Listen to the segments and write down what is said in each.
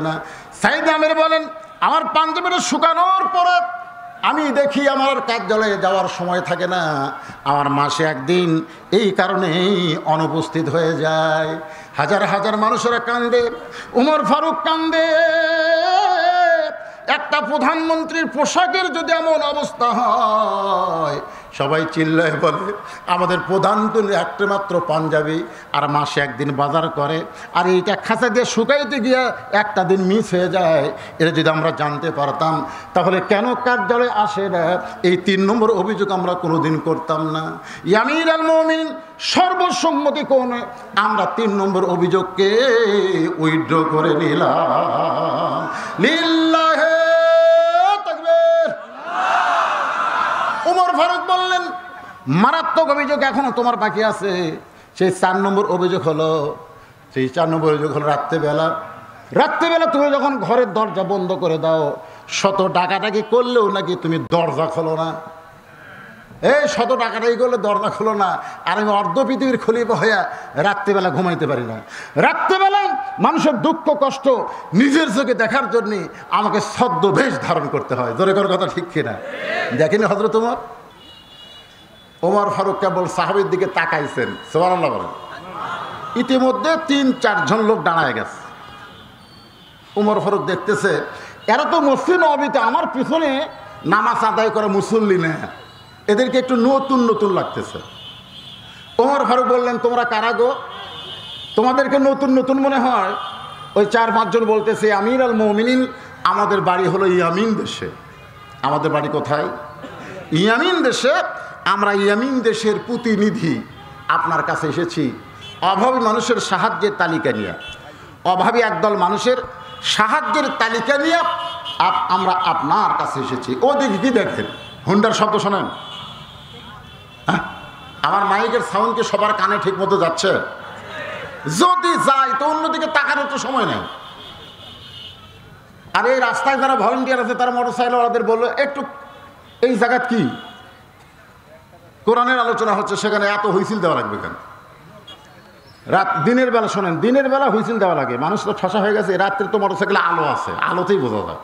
না। সাইদ আমির বলেন, আমার পাঞ্জাবিটা শুকানোর পরে আমি দেখি আমার কার্যালয়ে যাওয়ার সময় থাকে না, আমার মাসে একদিন এই কারণেই অনুপস্থিত হয়ে যায়। হাজার হাজার মানুষেরা কান্দে, উমর ফারুক কান্দে। একটা প্রধানমন্ত্রীর পোশাকের যদি এমন অবস্থা হয়, সবাই চিল্লায় বলে আমাদের প্রধান তো একটা মাত্র পাঞ্জাবি, আর মাসে একদিন বাজার করে, আর এইটা খাঁচা দিয়ে শুকাইতে গিয়ে একটা দিন মিস হয়ে যায়। এটা যদি আমরা জানতে পারতাম তাহলে কেন কার্যালয়ে আসে না, এই 3 নম্বর অভিযোগ আমরা কোনোদিন করতাম না। আমির আল মুমিনিন সর্বসম্মতি কোণে আমরা 3 নম্বর অভিযোগকে উইথড্র করে নিলাম। লিল্লাহে তাকবীর। উমর ফারুক বললেন, মারাত্মক অভিযোগ এখনো তোমার বাকি আছে। সেই 4 নম্বর অভিযোগ হলো, রাত্রেবেলা তুমি যখন ঘরের দরজা বন্ধ করে দাও, শত ডাকাডাকি করলেও নাকি তুমি দরজা খোলো না। এই শত ডাকাডাকি করলে দরজা খোলো না, আর আমি অর্ধ পৃথিবীর খলিফা হইয়া রাত্রেবেলা ঘুমাইতে পারি না। রাত্রেবেলা মানুষের দুঃখ কষ্ট নিজের চোখে দেখার জন্যে আমাকে ছদ্মবেশ ধারণ করতে হয়। জোরে করার কথা ঠিক কিনা? দেখেনি হযরত ওমর ফারুক কেবল সাহাবীর দিকে তাকাইছেন, সুবহানাল্লাহ বলেন। ইতিমধ্যে 3-4 জন লোক দাঁড়ায় গেছে। উমর ফারুক দেখতেছে এরা তো মসজিদ নববীতে আমার পিছনে নামাজ আদায় করা মুসল্লি না, এদেরকে একটু নতুন নতুন লাগতেছে। ওমর ফারুক বললেন, তোমরা কারা গো? তোমাদেরকে নতুন নতুন মনে হয়? ওই 4-5 জন বলতেছে, আমির আল মুমিনিন, আমাদের বাড়ি হলো ইয়ামিন দেশে। আমাদের বাড়ি কোথায়? ইয়ামিন দেশে। আমরা ইয়ামিন দেশের প্রতিনিধি আপনার কাছে এসেছি অভাবী মানুষের সাহায্যের তালিকা নিয়ে। অভাবী একদল মানুষের সাহায্যের তালিকা নিয়ে আমরা আপনার কাছে এসেছি। ওদিকে কি দেখেন? হুন্ডার শব্দ শোনেন? হ্যাঁ, আমার মাইকের সাউন্ড কি সবার কানে ঠিক মতো যাচ্ছে? যদি যায় তো অন্যদিকে তাকানোর তো সময় নেই। আর এই রাস্তায় যারা ভলেন্টিয়ার আছে তারা মোটরসাইকেলওয়ালাদের বললো, একটু এই জায়গা কি কোরআনের আলোচনা হচ্ছে, সেখানে এত হুইসিল দেওয়া লাগবে কেন? দিনের বেলা শোনেন, দিনের বেলা হুইসিল দেওয়া লাগে, মানুষ তো ঠসা হয়ে গেছে। রাত্রে তো মোটরসাইকেলে আলো আছে, আলোতেই বোঝা যায়।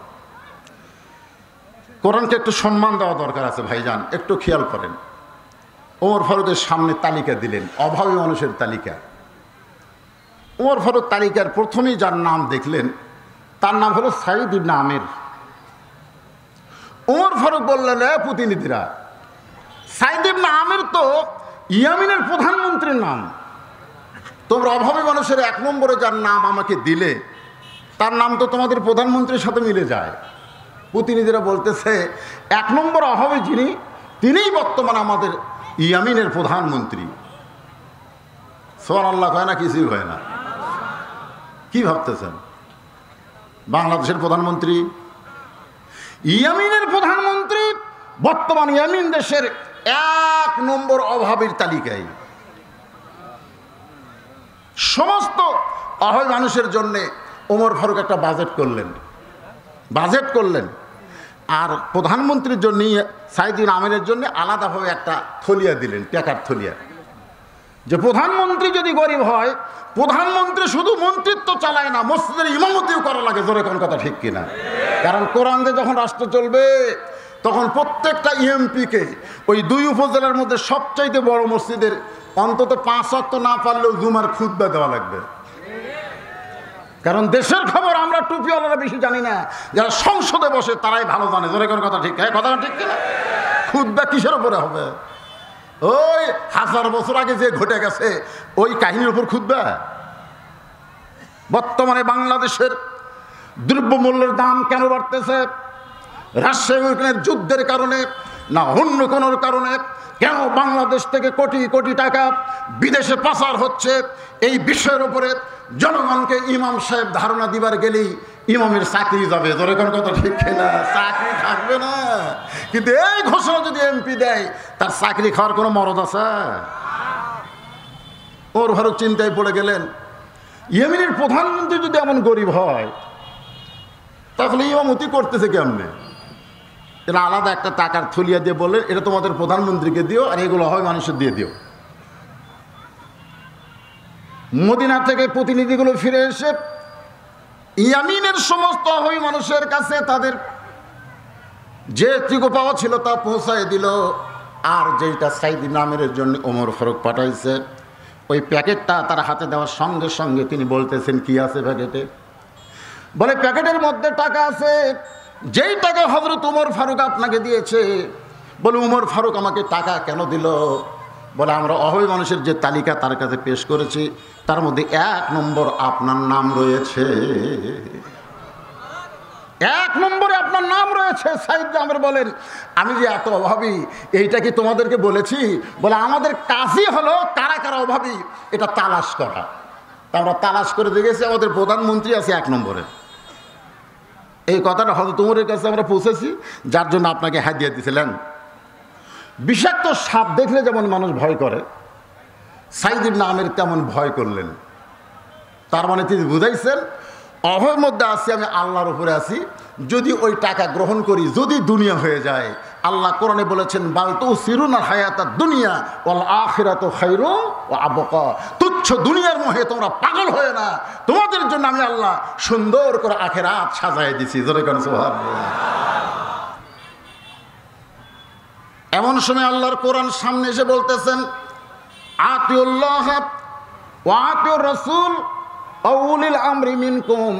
কোরআনকে একটু সম্মান দেওয়া দরকার আছে ভাইজান, একটু খেয়াল করেন। ওমর ফারুকের সামনে তালিকা দিলেন, অভাবী মানুষের তালিকা। ওমর ফারুক তালিকার প্রথমেই যার নাম দেখলেন তার নাম হলো সাইদ ইবনে আমির। ওমর ফারুক বললেন, প্রতিনিধিরা, সাইদ ইবনে আমির তো ইয়ামিনের প্রধানমন্ত্রীর নাম। তোমরা অভাবী মানুষের 1 নম্বরে যার নাম আমাকে দিলে তার নাম তো তোমাদের প্রধানমন্ত্রীর সাথে মিলে যায়। প্রতিনিধিরা বলতেছে, 1 নম্বর অভাবী যিনি, তিনিই বর্তমানে আমাদের ইয়ামিনের প্রধানমন্ত্রী। সুবহানাল্লাহ হয় না? কিছুই হয় না। কি ভাবতেছেন? বাংলাদেশের প্রধানমন্ত্রী, ইয়ামিনের প্রধানমন্ত্রী বর্তমান ইয়ামিন দেশের 1 নম্বর অভাবীর তালিকায়। সমস্ত অভাবী মানুষের জন্যে ওমর ফারুক একটা বাজেট করলেন। আর প্রধানমন্ত্রীর জন্য সাইদ ইবনে আমিরের জন্য আলাদাভাবে একটা থলিয়া দিলেন, টাকার থলিয়া। যে প্রধানমন্ত্রী যদি গরিব হয়, প্রধানমন্ত্রী শুধু মন্ত্রিত্ব চালায় না, মসজিদের ইমামতিও করা লাগে। জোরে কোন কথা ঠিক কিনা? কারণ কোরআন দিয়ে যখন রাষ্ট্র চলবে তখন প্রত্যেকটা ইএমপিকে ওই 2 উপজেলার মধ্যে সবচাইতে বড় মসজিদের অন্তত 5 ওয়াক্ত না পারলেও জুমার খুতবা দেওয়া লাগবে। কারণ দেশের খবর আমরা টুপিওয়ালারা বেশি জানি না, যারা সংসদে বসে তারাই ভালো জানে। জোরে কোন কথা ঠিক? হ্যাঁ, কথাটা ঠিক কিনা? খুতবা কিসের উপরে হবে? ওই 1000 বছর আগে যে ঘটে গেছে ওই কাহিনীর উপর খুতবা? বর্তমানে বাংলাদেশের দ্রব্যমূল্যের দাম কেন বাড়তেছে? রাশিয়া ইউক্রেনের যুদ্ধের কারণে না অন্য কোনো কারণে? কেন বাংলাদেশ থেকে কোটি কোটি টাকা বিদেশে পাচার হচ্ছে? এই বিষয়ের উপরে জনগণকে ইমাম সাহেব ধারণা দিবার গেলেই ইমামের চাকরি যাবে। জোরে কোন কথা ঠিক না? চাকরি থাকবে না। কিন্তু এই ঘোষণা যদি এমপি দেয়, তার চাকরি খাওয়ার কোনো মরদ আছে? ওমর ফারুক চিন্তায় পড়ে গেলেন, ইয়েমেনের প্রধানমন্ত্রী যদি এমন গরিব হয় তাহলে ইমামতি করতেছে কেমনে? এরা আলাদা একটা টাকার থলিয়া দিয়ে বললেন, এটা তোমাদের প্রধানমন্ত্রীকে দিও, আর এগুলো হয় মানুষের দিয়ে দিও। মদিনা থেকে প্রতিনিধিগুলো ফিরে এসে ইয়ামিনের সমস্ত ওই মানুষের কাছে তাদের যেটুকু পাওয়া ছিল তা পৌঁছায় দিল। আর যেটা সাইদ ইবনে আমিরের জন্য ওমর ফারুক পাঠাইছে, ওই প্যাকেটটা তার হাতে দেওয়ার সঙ্গে সঙ্গে তিনি বলতেছেন, কি আছে প্যাকেটে? বলে, প্যাকেটের মধ্যে টাকা আছে, যেই টাকা হযরত ওমর ফারুক আপনাকে দিয়েছে। বলে, ওমর ফারুক আমাকে টাকা কেন দিল? বলে, আমরা অভাবী মানুষের যে তালিকা তার কাছে পেশ করেছি, তার মধ্যে 1 নম্বর আপনার নাম রয়েছে। 1 নম্বরে আপনার নাম রয়েছে। সাইদ ইবনে আমির বলেন, আমি যে এত অভাবী এইটা কি তোমাদেরকে বলেছি? বলে, আমাদের কাজই হলো কারা কারা অভাবী এটা তালাশ করা। তা আমরা তালাশ করে দেখেছি আমাদের প্রধানমন্ত্রী আছে 1 নম্বরে। এই কথাটা হযরত ওমরের কাছে আমরা পৌঁছেছি, যার জন্য আপনাকে হাদিয়া দিয়েছিলেন। বিষাক্ত সাপ দেখলে যেমন মানুষ ভয় করে, সাইদ ইবনে আমির তেমন ভয় করলেন। তার মানে তিনি বুঝাইছেন, অভয়ের মধ্যে আছি, আমি আল্লাহর উপরে আছি। যদি ওই টাকা গ্রহণ করি, যদি দুনিয়া হয়ে যায়, আল্লাহ কোরআনে বলেছেন, বাল তুসিরুনা হায়াতাদ দুনিয়া ওয়াল আখিরাতু খায়রুন ওয়া আবকা। তুচ্ছ দুনিয়ার মোহে তোমরা পাগল হয়ে না, তোমাদের জন্য আমি আল্লাহ সুন্দর করে আখিরাত সাজায় দিছি। জোরে কোন সুবহানাল্লাহ। এমন সময় আল্লাহর কোরআন সামনে এসে বলতেছেন, আতিউল্লাহ ওয়া আতিউর রাসূল ওয়া উলিল আমরি মিনকুম।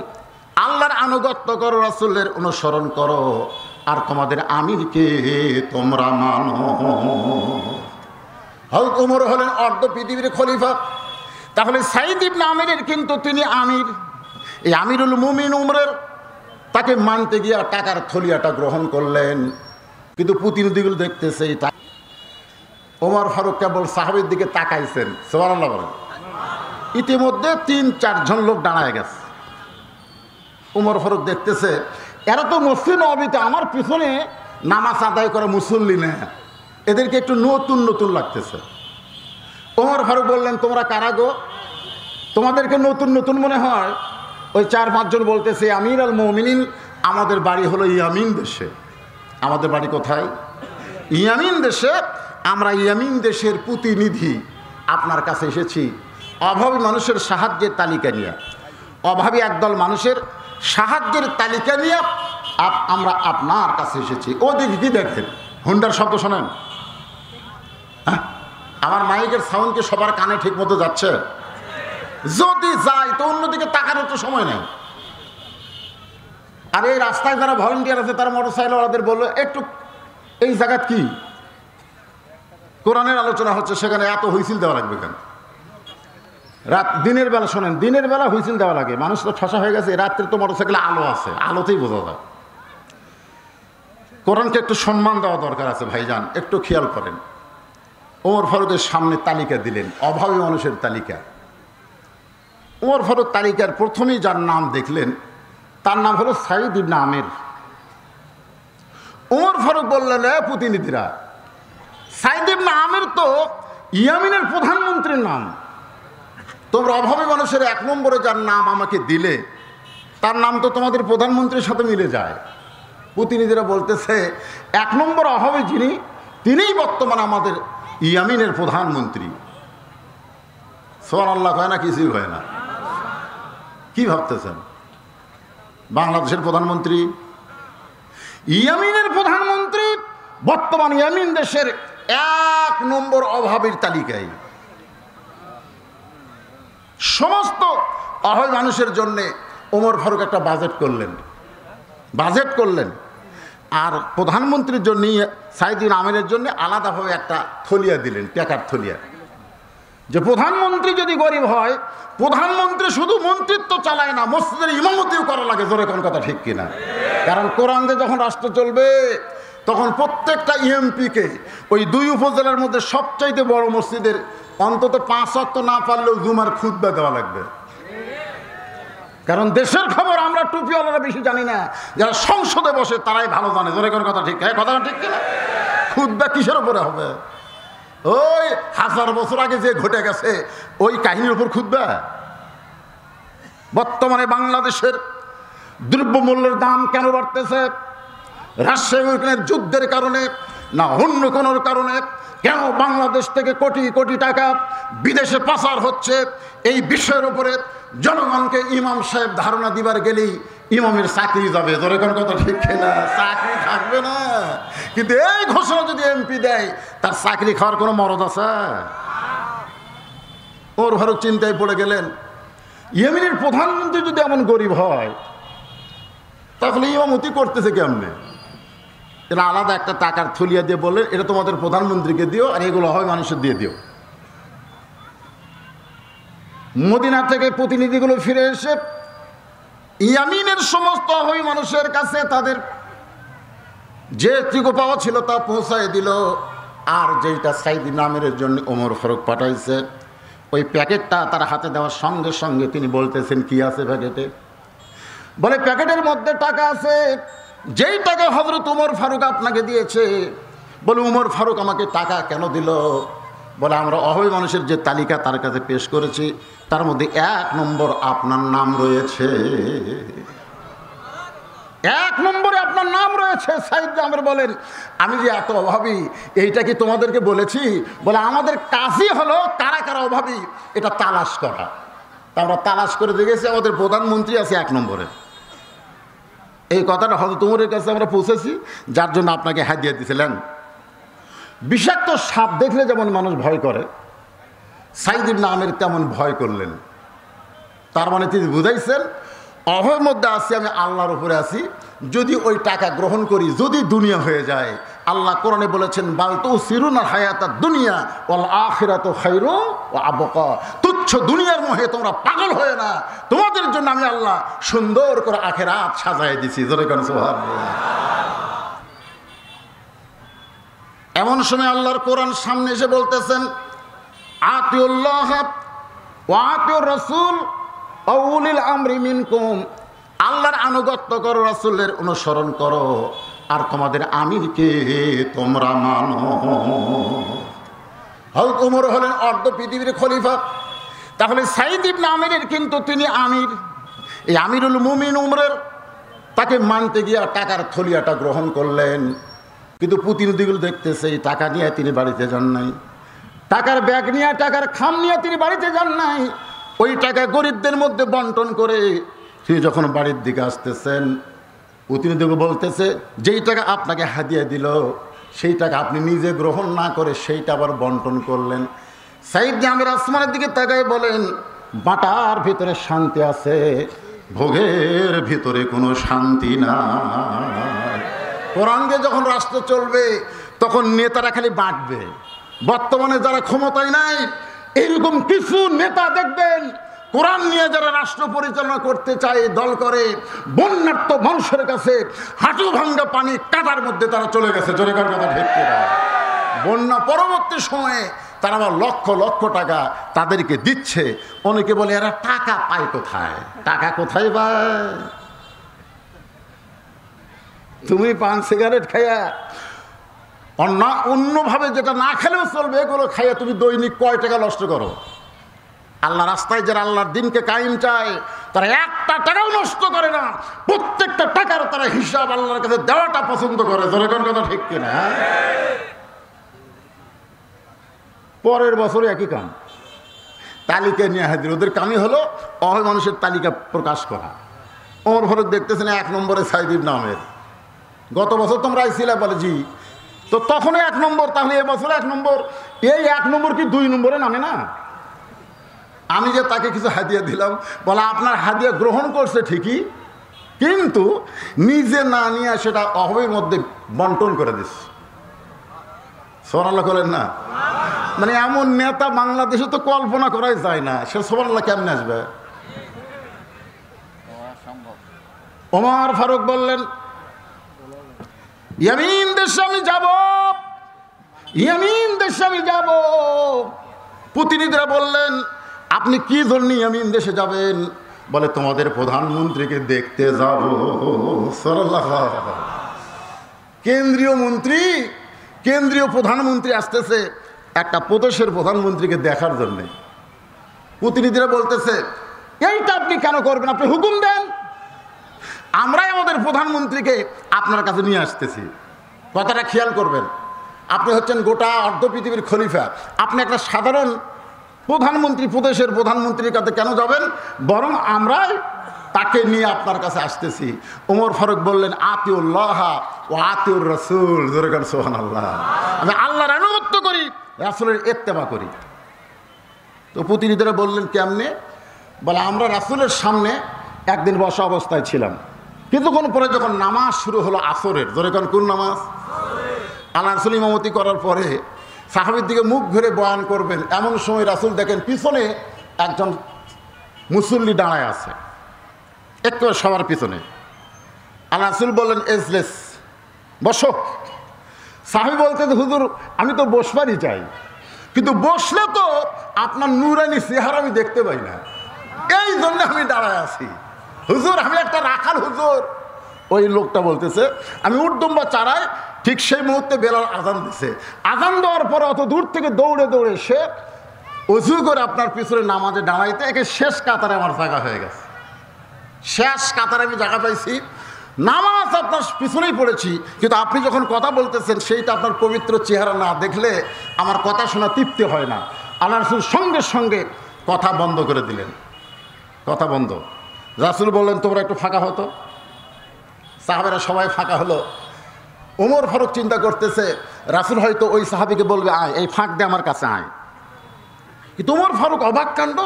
আল্লাহর আনুগত্য করো, রাসূলের অনুসরণ করো, আর তোমাদের আমিরকে তোমরা মানো। হযরত ওমর হলেন অর্ধ পৃথিবীর খলিফা। তাহলে সাইদ ইবনে আমিরের কিন্তু তিনি আমির, এই আমিরুল মুমিন উমরের, তাকে মানতে গিয়ে টাকার থলিয়াটা গ্রহণ করলেন। কিন্তু প্রতিনিধিগুলো দেখতেছে ওমর ফারুক কেবল সাহাবীর দিকে তাকাইছেন। সুবহানাল্লাহ বলেন। ইতিমধ্যে 3-4 জন লোক দাঁড়ায় গেছে। ওমর ফারুক দেখতেছে, এরা তো মসজিদ নববীতে আমার পিছনে নামাজ আদায় করে মুসল্লি না, এদেরকে একটু নতুন নতুন লাগতেছে। ওমর ফারুক বললেন, তোমরা কারা গো? তোমাদেরকে নতুন নতুন মনে হয়? ওই 4-5 জন বলতেছে, আমির আল মুমিনিন, আমাদের বাড়ি হলো ইয়ামিন দেশে। আমাদের বাড়ি কোথায়? ইয়ামিন দেশে। আমরা ইয়ামিন দেশের প্রতিনিধি, আপনার কাছে এসেছি অভাবী মানুষের সাহায্যের তালিকা নিয়ে। অভাবী একদল মানুষের সাহায্যের তালিকা নিয়ে আমরা আপনার কাছে এসেছি। ওদিকে কি দেখেন? হুন্ডার শব্দ শোনেন? হ্যাঁ, আমার মাইকের সাউন্ড কি সবার কানে ঠিক মতো যাচ্ছে? যদি যায় তো অন্যদিকে তাকানোর তো সময় নেই। আর এই রাস্তায় যারা ভলেন্টিয়ার আছে, তারা মোটরসাইকেলওয়ালাদের বললো, একটু এই জায়গা কি কোরআনের আলোচনা হচ্ছে, সেখানে এত হুইসিল দেওয়া লাগবে কেন? দিনের বেলা শোনেন, দিনের বেলা হুইসিল দেওয়া লাগে, মানুষ তো ঠসা হয়ে গেছে। রাত্রে তো মোটরসাইকেলে আলো আছে, আলোতেই বোঝা যায়। কোরআনকে একটু সম্মান দেওয়া দরকার আছে ভাইজান, একটু খেয়াল করেন। ওমর ফারুকের সামনে তালিকা দিলেন, অভাবী মানুষের তালিকা। ওমর ফারুক তালিকার প্রথমেই যার নাম দেখলেন, তার নাম হলো সাইদ ইবনে আমির। ওমর ফারুক বললেন, প্রতিনিধিরা, সাইদ ইবনে আমির তো ইয়ামিনের প্রধানমন্ত্রীর নাম। তোমরা অভাবী মানুষের 1 নম্বরে যার নাম আমাকে দিলে, তার নাম তো তোমাদের প্রধানমন্ত্রীর সাথে মিলে যায়। প্রতিনিধিরা বলতেছে, 1 নম্বর অভাবী যিনি, তিনিই বর্তমান আমাদের ইয়ামিনের প্রধানমন্ত্রী। সুবহানাল্লাহ হয় না? কিছুই হয় না। কি ভাবতেছেন? বাংলাদেশের প্রধানমন্ত্রী, ইয়ামিনের প্রধানমন্ত্রী বর্তমান ইয়ামিন দেশের 1 নম্বর অভাবীর তালিকায়। সমস্ত অভাবী মানুষের জন্যে ওমর ফারুক একটা বাজেট করলেন। আর প্রধানমন্ত্রীর জন্য সাইদ ইবনে আমিরের জন্য আলাদাভাবে একটা থলিয়া দিলেন, টাকার থলিয়া। যে প্রধানমন্ত্রী যদি গরিব হয়, প্রধানমন্ত্রী শুধু মন্ত্রিত্ব চালায় না, মসজিদের ইমামতিও করা লাগে। জোরে কোন কথা ঠিক কিনা? কারণ কোরআন দিয়ে যখন রাষ্ট্র চলবে, তখন প্রত্যেকটা ইএমপিকে ওই 2 উপজেলার মধ্যে সবচাইতে বড় মসজিদের অন্তত 5 ওয়াক্ত না পারলেও জুমার খুতবা দেওয়া লাগবে। কারণ দেশের খবর আমরা টুপিওয়ালারা বেশি জানি না, যারা সংসদে বসে তারাই ভালো জানে। জোরে কোন কথা ঠিক, কথাটা ঠিক কিনা? খুতবা কিসের উপরে হবে? ওই 1000 বছর আগে যে ঘটে গেছে ওই কাহিনীর উপর খুতবা? বর্তমানে বাংলাদেশের দ্রব্যমূল্যের দাম কেন বাড়তেছে? রাশিয়া ইউক্রেনের যুদ্ধের কারণে না অন্য কোনো কারণে? কেন বাংলাদেশ থেকে কোটি কোটি টাকা বিদেশে পাচার হচ্ছে? এই বিষয়ের উপরে জনগণকে ইমাম সাহেব ধারণা দিবার গেলেই ইমামের চাকরি যাবে, ধরে কোন কথা ঠিক না, চাকরি থাকবে না। কিন্তু এই ঘোষণা যদি এমপি দেয়, তার চাকরি খাওয়ার কোনো মরদ আছে? ওমর ফারুক চিন্তায় পড়ে গেলেন, ইয়েমেনের প্রধানমন্ত্রী যদি এমন গরিব হয় তাহলে ইমামতি করতেছে কেমনে? এরা আলাদা একটা টাকার থলিয়া দিয়ে বললেন, এটা তোমাদের প্রধানমন্ত্রীকে দিও, আর এগুলো হয় মানুষের দিয়ে দিও। মদিনা থেকে প্রতিনিধিগুলো ফিরে এসে ইয়ামিনের সমস্ত অহৈ মানুষের কাছে তাদের যে টুকু পাওয়া ছিল তা পৌঁছায় দিল। আর যেটা সাইদ ইবনে আমিরের জন্য ওমর ফারুক পাঠাইছে, ওই প্যাকেটটা তার হাতে দেওয়ার সঙ্গে সঙ্গে তিনি বলতেছেন, কি আছে প্যাকেটে? বলে, প্যাকেটের মধ্যে টাকা আছে, যেই টাকা হযরত ওমর ফারুক আপনাকে দিয়েছে। বলে, ওমর ফারুক আমাকে টাকা কেন দিল? বলে, আমরা অহৈ মানুষের যে তালিকা তার কাছে পেশ করেছি, তার মধ্যে 1 নম্বর আপনার নাম রয়েছে। 1 নম্বরে আপনার নাম রয়েছে। সাইদ ইবনে আমর বলেন, আমি যে এত অভাবী এইটা কি তোমাদেরকে বলেছি? বলে, আমাদের কাজই হলো কারা কারা অভাবী এটা তালাশ করা। তা আমরা তালাশ করে দেখেছি আমাদের প্রধানমন্ত্রী আছে 1 নম্বরে। এই কথাটা হযরত ওমরের কাছে আমরা পৌঁছেছি, যার জন্য আপনাকে হাদিয়া দিয়েছিলেন। বিষাক্ত সাপ দেখলে যেমন মানুষ ভয় করে, সাইদ ইবনে আমির তেমন ভয় করলেন। তার মানে তিনি বুঝাইছেন, অভয়ের মধ্যে আছি, আমি আল্লাহর উপরে আছি। যদি ওই টাকা গ্রহণ করি, যদি দুনিয়া হয়ে যায়, আল্লাহ কোরআনে বলেছেন, বাল তুসিরুনা হায়াতাদ দুনিয়া ওয়াল আখিরাতু খায়রুন ওয়া আবকা। তুচ্ছ দুনিয়ার মোহে তোমরা পাগল হয়ে না, তোমাদের জন্য আমি আল্লাহ সুন্দর করে আখিরাত সাজায় দিছি। জোরে কোন সুবহানাল্লাহ। এমন সময় আল্লাহর কোরআন সামনে এসে বলতেছেন, আতিউল্লাহ ওয়া আতিউর রাসূল ওয়া উলিল আমরি মিনকুম। আল্লাহর আনুগত্য করো, রাসূলের অনুসরণ করো, আর তোমাদের আমিরকে তোমরা মানো। হযরত ওমর হলেন অর্ধ পৃথিবীর খলিফা। তাহলে সাইদ ইবনে আমিরের কিন্তু তিনি আমির, এই আমিরুল মুমিন উমরের, তাকে মানতে গিয়ে টাকার থলিয়াটা গ্রহণ করলেন। কিন্তু প্রতিনিধিগুলো দেখতেছে এই টাকা নিয়ে তিনি বাড়িতে যান নাই, টাকার ব্যাগ নিয়ে, টাকার খাম নিয়ে তিনি বাড়িতে যান নাই। ওই টাকা গরিবদের মধ্যে বন্টন করে তিনি যখন বাড়ির দিকে আসতেছেন, প্রতিনিধিকে বলতেছে, যেই টাকা আপনাকে হাদিয়া দিল সেই টাকা আপনি নিজে গ্রহণ না করে সেইটা আবার বন্টন করলেন। সাইদ ইবনে আমির আসমানের দিকে তাকায় বলেন, বাটার ভিতরে শান্তি আছে, ভোগের ভিতরে কোনো শান্তি নাই। কোরআন দিয়ে যখন রাষ্ট্র চলবে তখন নেতারা খালি বাঁটবে। বর্তমানে যারা ক্ষমতায় নাই, এইরকম কিছু নেতা দেখবেন কোরআন নিয়ে যারা রাষ্ট্র পরিচালনা করতে চায়, দল করে, বন্যার্ত মানুষের কাছে হাঁটু ভাঙ্গা পানি কাটার মধ্যে তারা চলে গেছে। জোরে কার কথা ঠিক কিনা? বন্যা পরবর্তী সময়ে তারা আবার লক্ষ লক্ষ টাকা তাদেরকে দিচ্ছে। অনেকে বলে, এরা টাকা পায় কোথায়? টাকা কোথায় পায়? তুমি পান সিগারেট খাইয়া, অন্যভাবে যেটা না খেলেও চলবে, এগুলো খাইয়া তুমি দৈনিক কয় টাকা নষ্ট করো? আল্লাহ রাস্তায় যারা আল্লাহর দিনকে কায়েম চায়, তারা একটা টাকাও নষ্ট করে না। প্রত্যেকটা টাকার তারা হিসাব আল্লাহর কাছে দেওয়াটা পছন্দ করে। জনগণ কথা ঠিক কিনা? পরের বছরে একই কাম, তালিকা নিয়ে হাজির। ওদের কামই হলো অহৈ মানুষের তালিকা প্রকাশ করা। ওমর ফারুক দেখতেছেন 1 নম্বরে সাইদ ইবনে আমির। গত বছর তোমরা আইছিলে? বলে, জি। তো তখনই 1 নম্বর, তাহলে এবছর 1 নম্বর। এই 1 নম্বর কি 2 নম্বরে নামে না? আমি যে তাকে কিছু হাদিয়া দিলাম, বলে আপনার হাদিয়া গ্রহণ করছে ঠিকই, কিন্তু নিজে না নিয়ে সেটা অহৈর মধ্যে বন্টন করে দিচ্ছে। সুবহানাল্লাহ করেন না? মানে এমন নেতা বাংলাদেশে তো কল্পনা করাই যায় না। সে সুবহানাল্লাহ কেমনে আসবে? ওমর ফারুক বললেন, ইয়ামিন দেশে আমি যাব, ইয়ামিন দেশে আমি যাব। প্রতিনিধিরা বললেন, আপনি কি জন্য ইয়ামিন দেশে যাবেন? বলে, তোমাদের প্রধানমন্ত্রীকে দেখতে যাব। কেন্দ্রীয় মন্ত্রী, কেন্দ্রীয় প্রধানমন্ত্রী আসতেছে একটা প্রদেশের প্রধানমন্ত্রীকে দেখার জন্যে। প্রতিনিধিরা বলতেছে, এইটা আপনি কেন করবেন? আপনি হুকুম দেন, আমরাই আমাদের প্রধানমন্ত্রীকে আপনার কাছে নিয়ে আসতেছি। কথাটা খেয়াল করবেন, আপনি হচ্ছেন গোটা অর্ধ পৃথিবীর খলিফা, আপনি একটা সাধারণ প্রধানমন্ত্রী, প্রদেশের প্রধানমন্ত্রীর কাছে কেন যাবেন, বরং আমরাই তাকে নিয়ে আপনার কাছে আসতেছি। ওমর ফারুক বললেন, আতিউল্লাহ ও আতিউর রাসূল, জোরে বলেন সুবহানাল্লাহ। আমি আল্লাহর আনুগত্য করি, রাসূলের ইত্তেবা করি। তো প্রতিনিধিরা বললেন, কেমনে? বলে, আমরা রাসূলের সামনে একদিন বসা অবস্থায় ছিলাম, কিছুক্ষণ পরে যখন নামাজ শুরু হলো আসরের, জোরে বলেন কোন নামাজ? আল্লাহ রাসূল ইমামতি করার পরে সাহাবীর দিকে মুখ ঘুরে বয়ান করবেন, এমন সময় রাসূল দেখেন পিছনে একজন মুসল্লি দাঁড়ায় আছে, একটু সবার পিছনে। আল্লাহ রাসূল বললেন, এজলেস, বসো। সাহাবী বলতে, হুজুর আমি তো বসবারই চাই, কিন্তু বসলে তো আপনার নূরানি চেহারা আমি দেখতে পাই না, এই জন্য আমি দাঁড়ায় আছি। হুজুর আমি একটা রাখাল হুজুর। ওই লোকটা বলতেছে, আমি উর্দুম্বা চারাই, ঠিক সেই মুহূর্তে বেলাল আজান দিছে। আজান দেওয়ার পরে অত দূর থেকে দৌড়ে দৌড়ে সে অজু করে আপনার পিছনে নামাজে দাঁড়াইতে একে শেষ কাতারে আমার জায়গা হয়ে গেছে। শেষ কাতারে আমি জায়গা পাইছি, নামাজ আপনার পিছনেই পড়েছি, কিন্তু আপনি যখন কথা বলতেছেন সেইটা আপনার পবিত্র চেহারা না দেখলে আমার কথা শোনা তৃপ্তি হয় না। আল্লাহ রাসূল সঙ্গে সঙ্গে কথা বন্ধ করে দিলেন, কথা বন্ধ। রাসূল বললেন, তোমরা একটু ফাঁকা হতো। সাহাবেরা সবাই ফাঁকা হলো। ওমর ফারুক চিন্তা করতেছে, রাসূল হয়তো ওই সাহাবীকে বলবে, আয় এই ফাঁক দিয়ে আমার কাছে আয়। কিন্তু ওমর ফারুক অবাক কাণ্ড,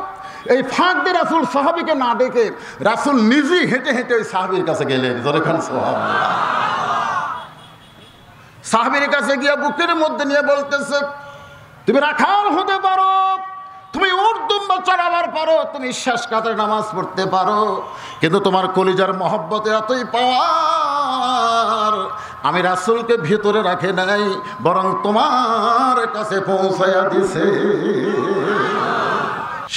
এই ফাঁক দিয়ে রাসূল সাহাবীকে না ডেকে রাসূল নিজেই হেঁটে হেঁটে ওই সাহাবীর কাছে গেলেন। সাহাবীর কাছে গিয়ে বুকের মধ্যে নিয়ে বলতেছে, তুমি রাখাল হতে পারো, তুমি উর্দুম্বা চড়াবার পারো, তুমি শেষ কাতারে নামাজ পড়তে পারো, কিন্তু তোমার কলিজার মহব্বতে এতই পাওয়ার আমি রাসূলকে ভিতরে রাখে নাই, বরং তোমার কাছে পৌঁছায়া দিছে।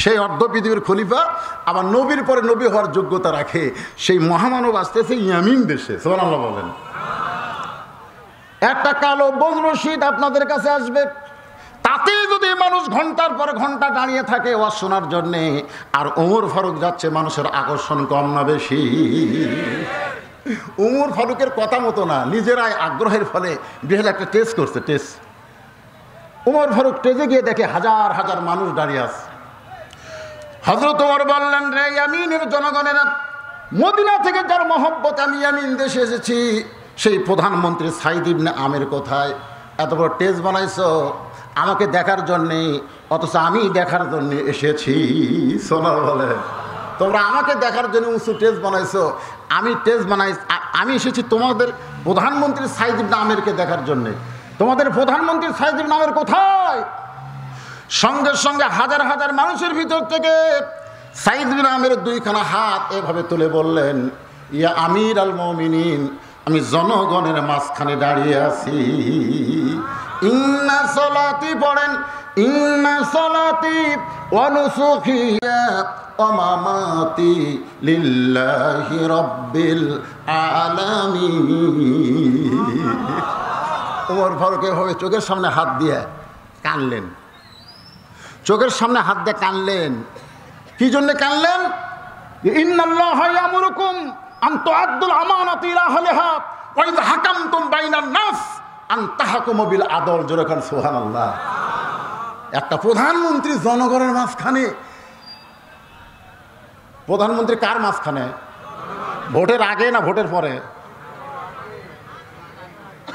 সেই অর্ধ পৃথিবীর খলিফা, আবার নবীর পরে নবী হওয়ার যোগ্যতা রাখে, সেই মহামানব আসতেছে ইয়ামিন দেশে। সুবহানাল্লাহ বলেন। একটা কালো বজ্রশীত আপনাদের কাছে আসবে, তাতেই যদি মানুষ ঘন্টার পর ঘন্টা দাঁড়িয়ে থাকে ওয়াজ শোনার জন্যে, আর ওমর ফারুক যাচ্ছে, মানুষের আকর্ষণ কম না বেশি? ওমর ফারুকের কথা মতো না, নিজেরাই আগ্রহের ফলে বিহাল একটা টেস্ট করছে, টেস্ট। ওমর ফারুক টেজে গিয়ে দেখে হাজার হাজার মানুষ দাঁড়িয়ে আছে। হযরত ওমর বললেন, রে ইয়ামিনের জনগণেরা, মদিনা থেকে যার মহব্বত আমি ইয়ামিন দেশে এসেছি, সেই প্রধানমন্ত্রী সাইদ ইবনে আমের কোথায়? এত বড় টেস্ট বানাইছো আমাকে দেখার জন্যে, অথচ আমি দেখার জন্য এসেছি। সোনা বলে, তোমরা আমাকে দেখার জন্য উঁচু টেস্ট বানাইছো, আমি টেস্ট বানাই, আমি এসেছি তোমাদের প্রধানমন্ত্রী সাইদ ইবনে আমেরকে দেখার জন্যে। তোমাদের প্রধানমন্ত্রী সাইদ ইবনে আমের কোথায়? সঙ্গে সঙ্গে হাজার হাজার মানুষের ভিতর থেকে সাইদ ইবনে আমের দুইখানা হাত এভাবে তুলে বললেন, ইয়া আমির আল মুমিনিন, আমি জনগণের মাঝখানে দাঁড়িয়ে আছি। ইন্না সলাতি পড়েন, ইন্না সলাতি ওয়া নুসুকি ওয়া মামাতি লিল্লাহি রাব্বিল আলামিন। ওমর ফারুক এভাবে চোখের সামনে হাত দিয়ে কানলেন, চোখের সামনে হাত দিয়ে কানলেন। কি জন্য কানলেন? ইন্নাল্লাহা ইয়ামুরুকুম আন তুআদ্দুল আমানাতি ইলা আহলিহা ওয়া ইযা হাকামতুম বাইনান নাস আন তাহকুমু বিল আদল। জোরে বলেন সুবহানাল্লাহ। একটা প্রধানমন্ত্রী জনগণের মাঝখানে, প্রধানমন্ত্রী কার মাঝখানে? ভোটের আগে না ভোটের পরে?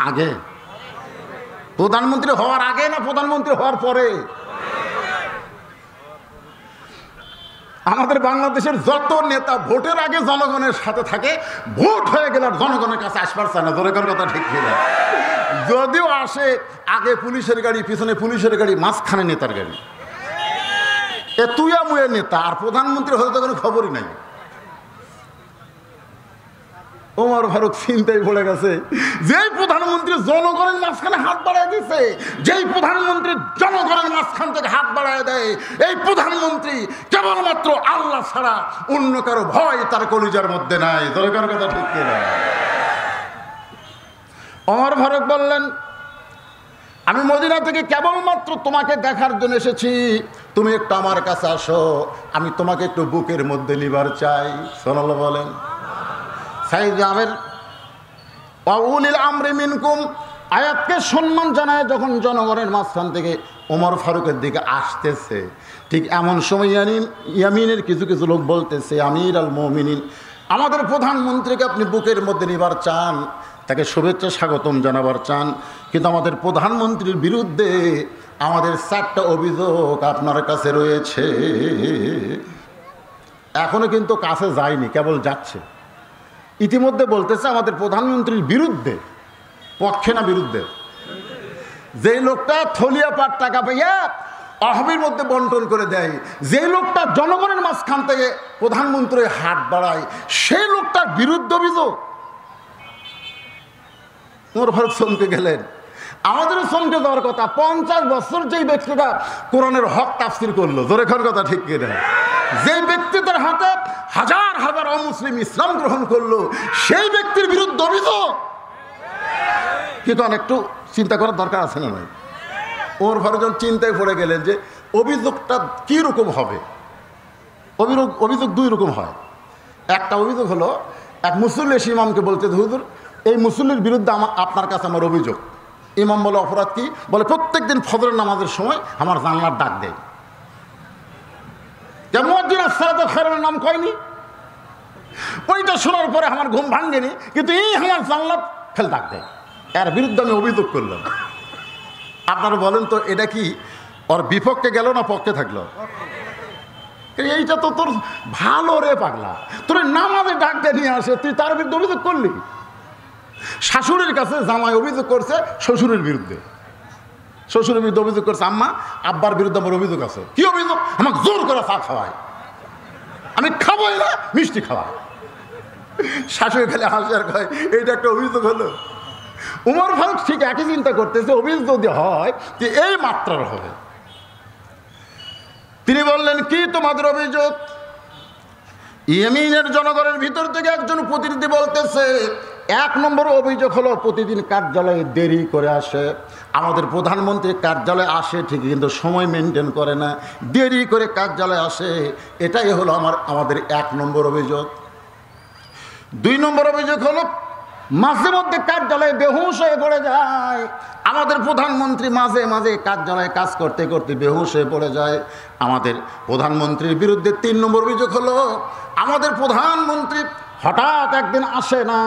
আগে। প্রধানমন্ত্রী হওয়ার আগে না প্রধানমন্ত্রী হওয়ার পরে? আমাদের বাংলাদেশের যত নেতা ভোটের আগে জনগণের সাথে থাকে, ভোট হয়ে গেলে জনগণের কাছে আসবার চায় না। জনগণের কথা ঠিক কিনা? যদিও আসে, আগে পুলিশের গাড়ি, পিছনে পুলিশের গাড়ি, মাঝখানে নেতার গাড়ি। এ তুইয়া মুয়ে নেতা, আর প্রধানমন্ত্রী হতে তো কোনো খবরই নাই। ওমর ফারুক চিন্তায় পড়ে গেছে, যেই প্রধানমন্ত্রী জনগণের মাঝখানে হাত বাড়ায় দিছে, যেই প্রধানমন্ত্রী জনগণের মাঝখান থেকে হাত বাড়ায় দেয়, এই প্রধানমন্ত্রী কেবলমাত্র আল্লাহ ছাড়া অন্য কারো ভয় তার কলিজার মধ্যে নাই। দরকার কথা ঠিক কিনা? ওমর ফারুক বললেন, আমি মদিনা থেকে কেবলমাত্র তোমাকে দেখার জন্য এসেছি, তুমি একটু আমার কাছে আসো, আমি তোমাকে একটু বুকের মধ্যে নিবার চাই। সুবহানাল্লাহ বলেন। সাইদ আমের ওয়া উলিল আমরি মিনকুম আয়াতকে সম্মান জানায় যখন জনগণের মাঝখান থেকে ওমর ফারুকের দিকে আসতেছে, ঠিক এমন সময় ইয়ামিনের কিছু কিছু লোক বলতেছে, আমির আল মুমিনিন, আমাদের প্রধানমন্ত্রীকে আপনি বুকের মধ্যে নিবার চান, তাকে শুভেচ্ছা স্বাগতম জানাবার চান, কিন্তু আমাদের প্রধানমন্ত্রীর বিরুদ্ধে আমাদের 4টা অভিযোগ আপনার কাছে রয়েছে। এখনো কিন্তু কাছে যায়নি, কেবল যাচ্ছে। ইতিমধ্যে বলতেছে আমাদের প্রধানমন্ত্রীর বিরুদ্ধে, পক্ষে না বিরুদ্ধে, যে লোকটা থলিয়া পাট টাকা পাইয়া অহবির মধ্যে বন্টন করে দেয়, যে লোকটা জনগণের মাঝখান থেকে প্রধানমন্ত্রী হাত বাড়ায়, সেই লোকটার বিরুদ্ধে অভিযোগ। ওমর ফারুক চমকে গেলেন। আমাদেরও চমকে দেওয়ার কথা। 50 বছর যেই ব্যক্তিটা কোরআনের হক তাফসির করলো, জোরে খার কথা ঠিক কিনা, যে ব্যক্তিদের হাতে হাজার হাজার অমুসলিম ইসলাম গ্রহণ করলো, সেই ব্যক্তির বিরুদ্ধে অভিযোগ। কিন্তু একটু চিন্তা করার দরকার আছে না ভাই? ওমর ফারুক যখন চিন্তায় পড়ে গেলেন যে অভিযোগটা কি রকম হবে। অভিযোগ 2 রকম হয়। একটা অভিযোগ হলো, এক মুসল্লি এসে ইমামকে বলতে, হুজুর এই মুসল্লির বিরুদ্ধে আপনার কাছে আমার অভিযোগ। ইমাম বলে, অপরাধ কি? বলে, প্রত্যেক দিন ফজরের নামাজের সময় আমার জানলার ডাক দেয়। মুয়াজ্জিন আসসালাতু খায়রুন নাম কয়নি, ওইটা শোনার পরে আমার ঘুম ভাঙেনি, কিন্তু এই আমার জানলার ফেল ডাক দেয়। এর বিরুদ্ধে আমি অভিযোগ করলাম। আপনারা বলেন তো, এটা কি ওর বিপক্ষে গেল না পক্ষে থাকলো? এইটা তো তোর ভালো রে পাগলা, তোর নামাজে ডাকতে নিয়ে আসে, তুই তার বিরুদ্ধে অভিযোগ করলি। শাশুড়ির কাছে জামাই অভিযোগ করছে শ্বশুরের বিরুদ্ধে, শ্বশুরের বিরুদ্ধে অভিযোগ করছে, আম্মা আব্বার বিরুদ্ধে আমার অভিযোগ আছে। কি অভিযোগ? আমাকে জোর করে চা খাওয়ায়, আমি খাবোই না, মিষ্টি খাওয়ায়। শাশুড়ি খেলে হাসি আর কয়, এইটা একটা অভিযোগ হলো? ওমর ফারুক ঠিক একই চিন্তা করতেছে, অভিযোগ যদি হয় যে এই মাত্রার হবে। তিনি বললেন, কি তোমাদের অভিযোগ? ইয়েমেনের জনগণের ভিতর থেকে একজন প্রতিনিধি বলতেছে, 1 নম্বর অভিযোগ হলো প্রতিদিন কার্যালয়ে দেরি করে আসে। আমাদের প্রধানমন্ত্রী কার্যালয়ে আসে ঠিকই, কিন্তু সময় মেনটেন করে না, দেরি করে কার্যালয়ে আসে। এটাই হলো আমাদের 1 নম্বর অভিযোগ। 2 নম্বর অভিযোগ হলো মাঝে মধ্যে কার্যালয়ে বেহুশ হয়ে পড়ে যায়। আমাদের প্রধানমন্ত্রী মাঝে মাঝে কার্যালয়ে কাজ করতে করতে বেহুশ হয়ে পড়ে যায়। আমাদের প্রধানমন্ত্রীর বিরুদ্ধে 3 নম্বর অভিযোগ হলো আমাদের প্রধানমন্ত্রী হঠাৎ একদিন আসে না।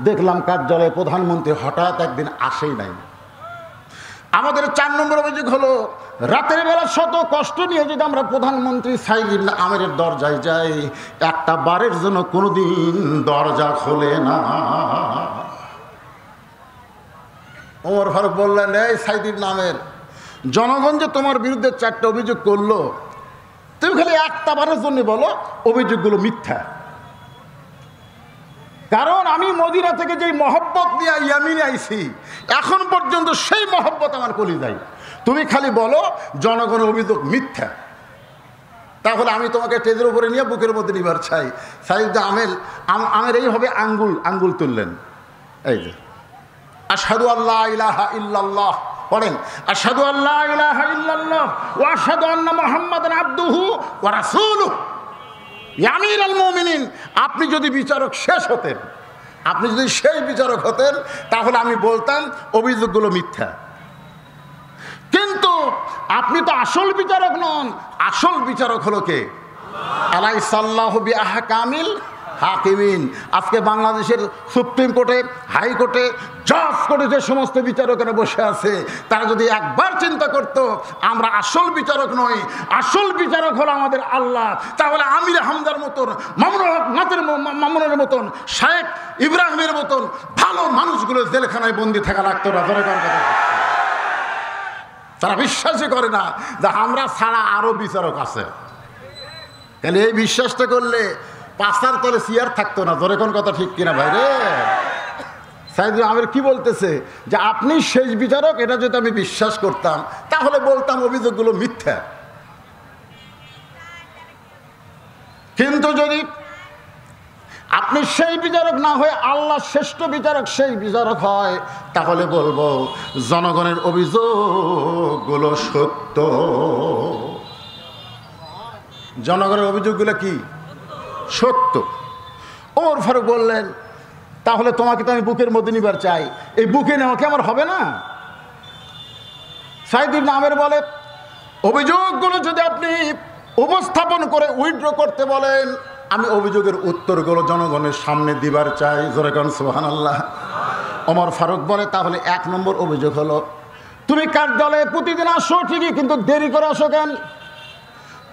দেখলাম কার্যালয়ে প্রধানমন্ত্রী হঠাৎ একদিন আসেই নাই। আমাদের 4 নম্বর অভিযোগ হলো রাতের বেলা শত কষ্ট নিয়ে যদি আমরা প্রধানমন্ত্রী সাইদ ইবনে আমেরের দরজায় যাই, একটা বারের জন্য কোনোদিন দরজা খোলে না। ওমর ফারুক বললেন, এই সাইদ ইবনে আমের, জনগণ যে তোমার বিরুদ্ধে 4টা অভিযোগ করলো, তুমি খালি একটা বারের জন্য বলো অভিযোগগুলো মিথ্যা। কারণ আমি মদিনা থেকে যেই মহব্বত নিয়ে ইয়ামিনে আইছি, এখন পর্যন্ত সেই মহব্বত আমার কলিজায়। তুমি খালি বলো জনগণের অভিযোগ মিথ্যা, তাহলে আমি তোমাকে টেজের উপরে নিয়ে বুকের মধ্যে নিবার চাই। সাইদ আমের এইভাবে আঙ্গুল তুললেন, এই যে আশহাদু আল্লা ইলাহা ইল্লাল্লাহ পড়েন, আশহাদু আল্লা ইলাহা ইল্লাল্লাহ ওয়া আশহাদু আন্না মুহাম্মাদান আবদুহু ওয়া রাসূলুহু। আমির আল মুমিনিন, আপনি যদি বিচারক শেষ হতেন, আপনি যদি সেই বিচারক হতেন, তাহলে আমি বলতাম অভিযোগগুলো মিথ্যা। কিন্তু আপনি তো আসল বিচারক নন। আসল বিচারক হলো কে? আলাইসাল্লাহু বিআহকামিল হাকিমিন। আজকে বাংলাদেশের সুপ্রিম কোর্টে, হাইকোর্টে, জজ কোর্টে যে সমস্ত বিচারকেরা বসে আছে, তারা যদি একবার চিন্তা করতো আমরা আসল বিচারক নই, আসল বিচারক হলো আমাদের আল্লাহ, তাহলে আমির হামজার মতন, মামুনের মতন, শেখ ইব্রাহিমের মতন ভালো মানুষগুলো জেলখানায় বন্দি থাকা লাগতো না। তারা বিশ্বাসই করে না যে আমরা ছাড়া আরো বিচারক আছে। তাহলে এই বিশ্বাসটা করলে পাশার তলে চেয়ার থাকতো না। ধরে কোন কথা ঠিক কিনা ভাই রে? সাইদ আমের কি বলতেছে যে আপনি শেষ বিচারক, এটা যদি আমি বিশ্বাস করতাম তাহলে বলতাম অভিযোগগুলো মিথ্যা। কিন্তু যদি আপনি সেই বিচারক না হয়ে আল্লাহ শ্রেষ্ঠ বিচারক সেই বিচারক হয়, তাহলে বলবো জনগণের অভিযোগগুলো সত্য। জনগণের অভিযোগগুলো কি? সত্য। ওমর ফারুক বললেন, তাহলে তোমাকে তো আমি বুকের মধ্যে নিবার চাই, এই বুকে নেওয়া কি আমার হবে না? সাইদ ইবনে আমের বলে, অভিযোগগুলো যদি আপনি উপস্থাপন করে উইথড্র করতে বলেন, আমি অভিযোগের উত্তরগুলো জনগণের সামনে দিবার চাই। জোরে কোন সুবহানাল্লাহ। ওমর ফারুক বলে, তাহলে 1 নম্বর অভিযোগ হলো, তুমি কার্যালয়ে প্রতিদিন আসো ঠিকই, কিন্তু দেরি করে আসো কেন?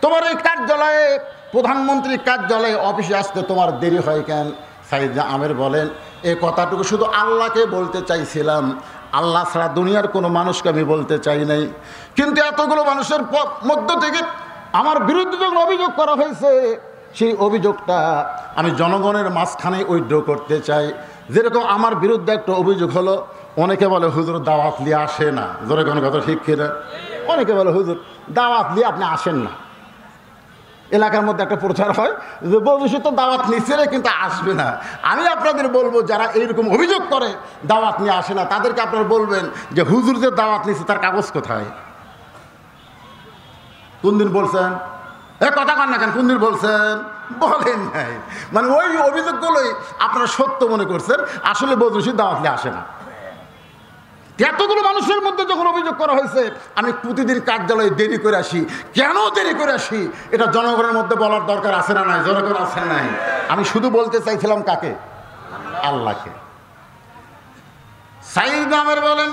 তোমার এই কার্যালয়ে, প্রধানমন্ত্রীর কার্যালয়ে অফিসে আসতে তোমার দেরি হয় কেন? সাইদ আমের বলেন, এই কথাটুকু শুধু আল্লাহকে বলতে চাইছিলাম, আল্লাহ ছাড়া দুনিয়ার কোনো মানুষকে আমি বলতে চাই নাই। কিন্তু এতগুলো মানুষের মধ্য থেকে আমার বিরুদ্ধে যখন অভিযোগ করা হয়েছে, সেই অভিযোগটা আমি জনগণের মাঝখানে উইথড্র করতে চাই। যেরকম আমার বিরুদ্ধে একটা অভিযোগ হলো, অনেকে বলে হুজুর দাওয়াত নিয়ে আসে না। জোরে কোনো কথা ঠিক কিনা? অনেকে বলে হুজুর দাওয়াত নিয়ে আপনি আসেন না। এলাকার মধ্যে একটা প্রচার হয় যে বলছি তো দাওয়াত নিচ্ছে রে, কিন্তু আসবে না। আমি আপনাদের বলবো, যারা এইরকম অভিযোগ করে দাওয়াত নিয়ে আসে না, তাদেরকে আপনারা বলবেন যে হুজুর যে দাওয়াত নিচ্ছে তার কাগজ কোথায়? কোন দিন বলছেন? কথা কন না কেন? কোন দিন বলছেন? বলেন নাই। মানে ওই অভিযোগগুলোই আপনারা সত্য মনে করছেন, আসলে বলছি দাওয়াত নিয়ে আসে না। এতগুলো মানুষের মধ্যে যখন অভিযোগ করা হয়েছে আমি প্রতিদিন কার্যালয়ে দেরি করে আসি, কেন দেরি করে আসি এটা জনগণের মধ্যে বলার দরকার আছে না নাই? জনগণ আছে নাই? আমি শুধু বলতে চাইছিলাম কাকে? আল্লাহকে। সাইদ আমের বলেন,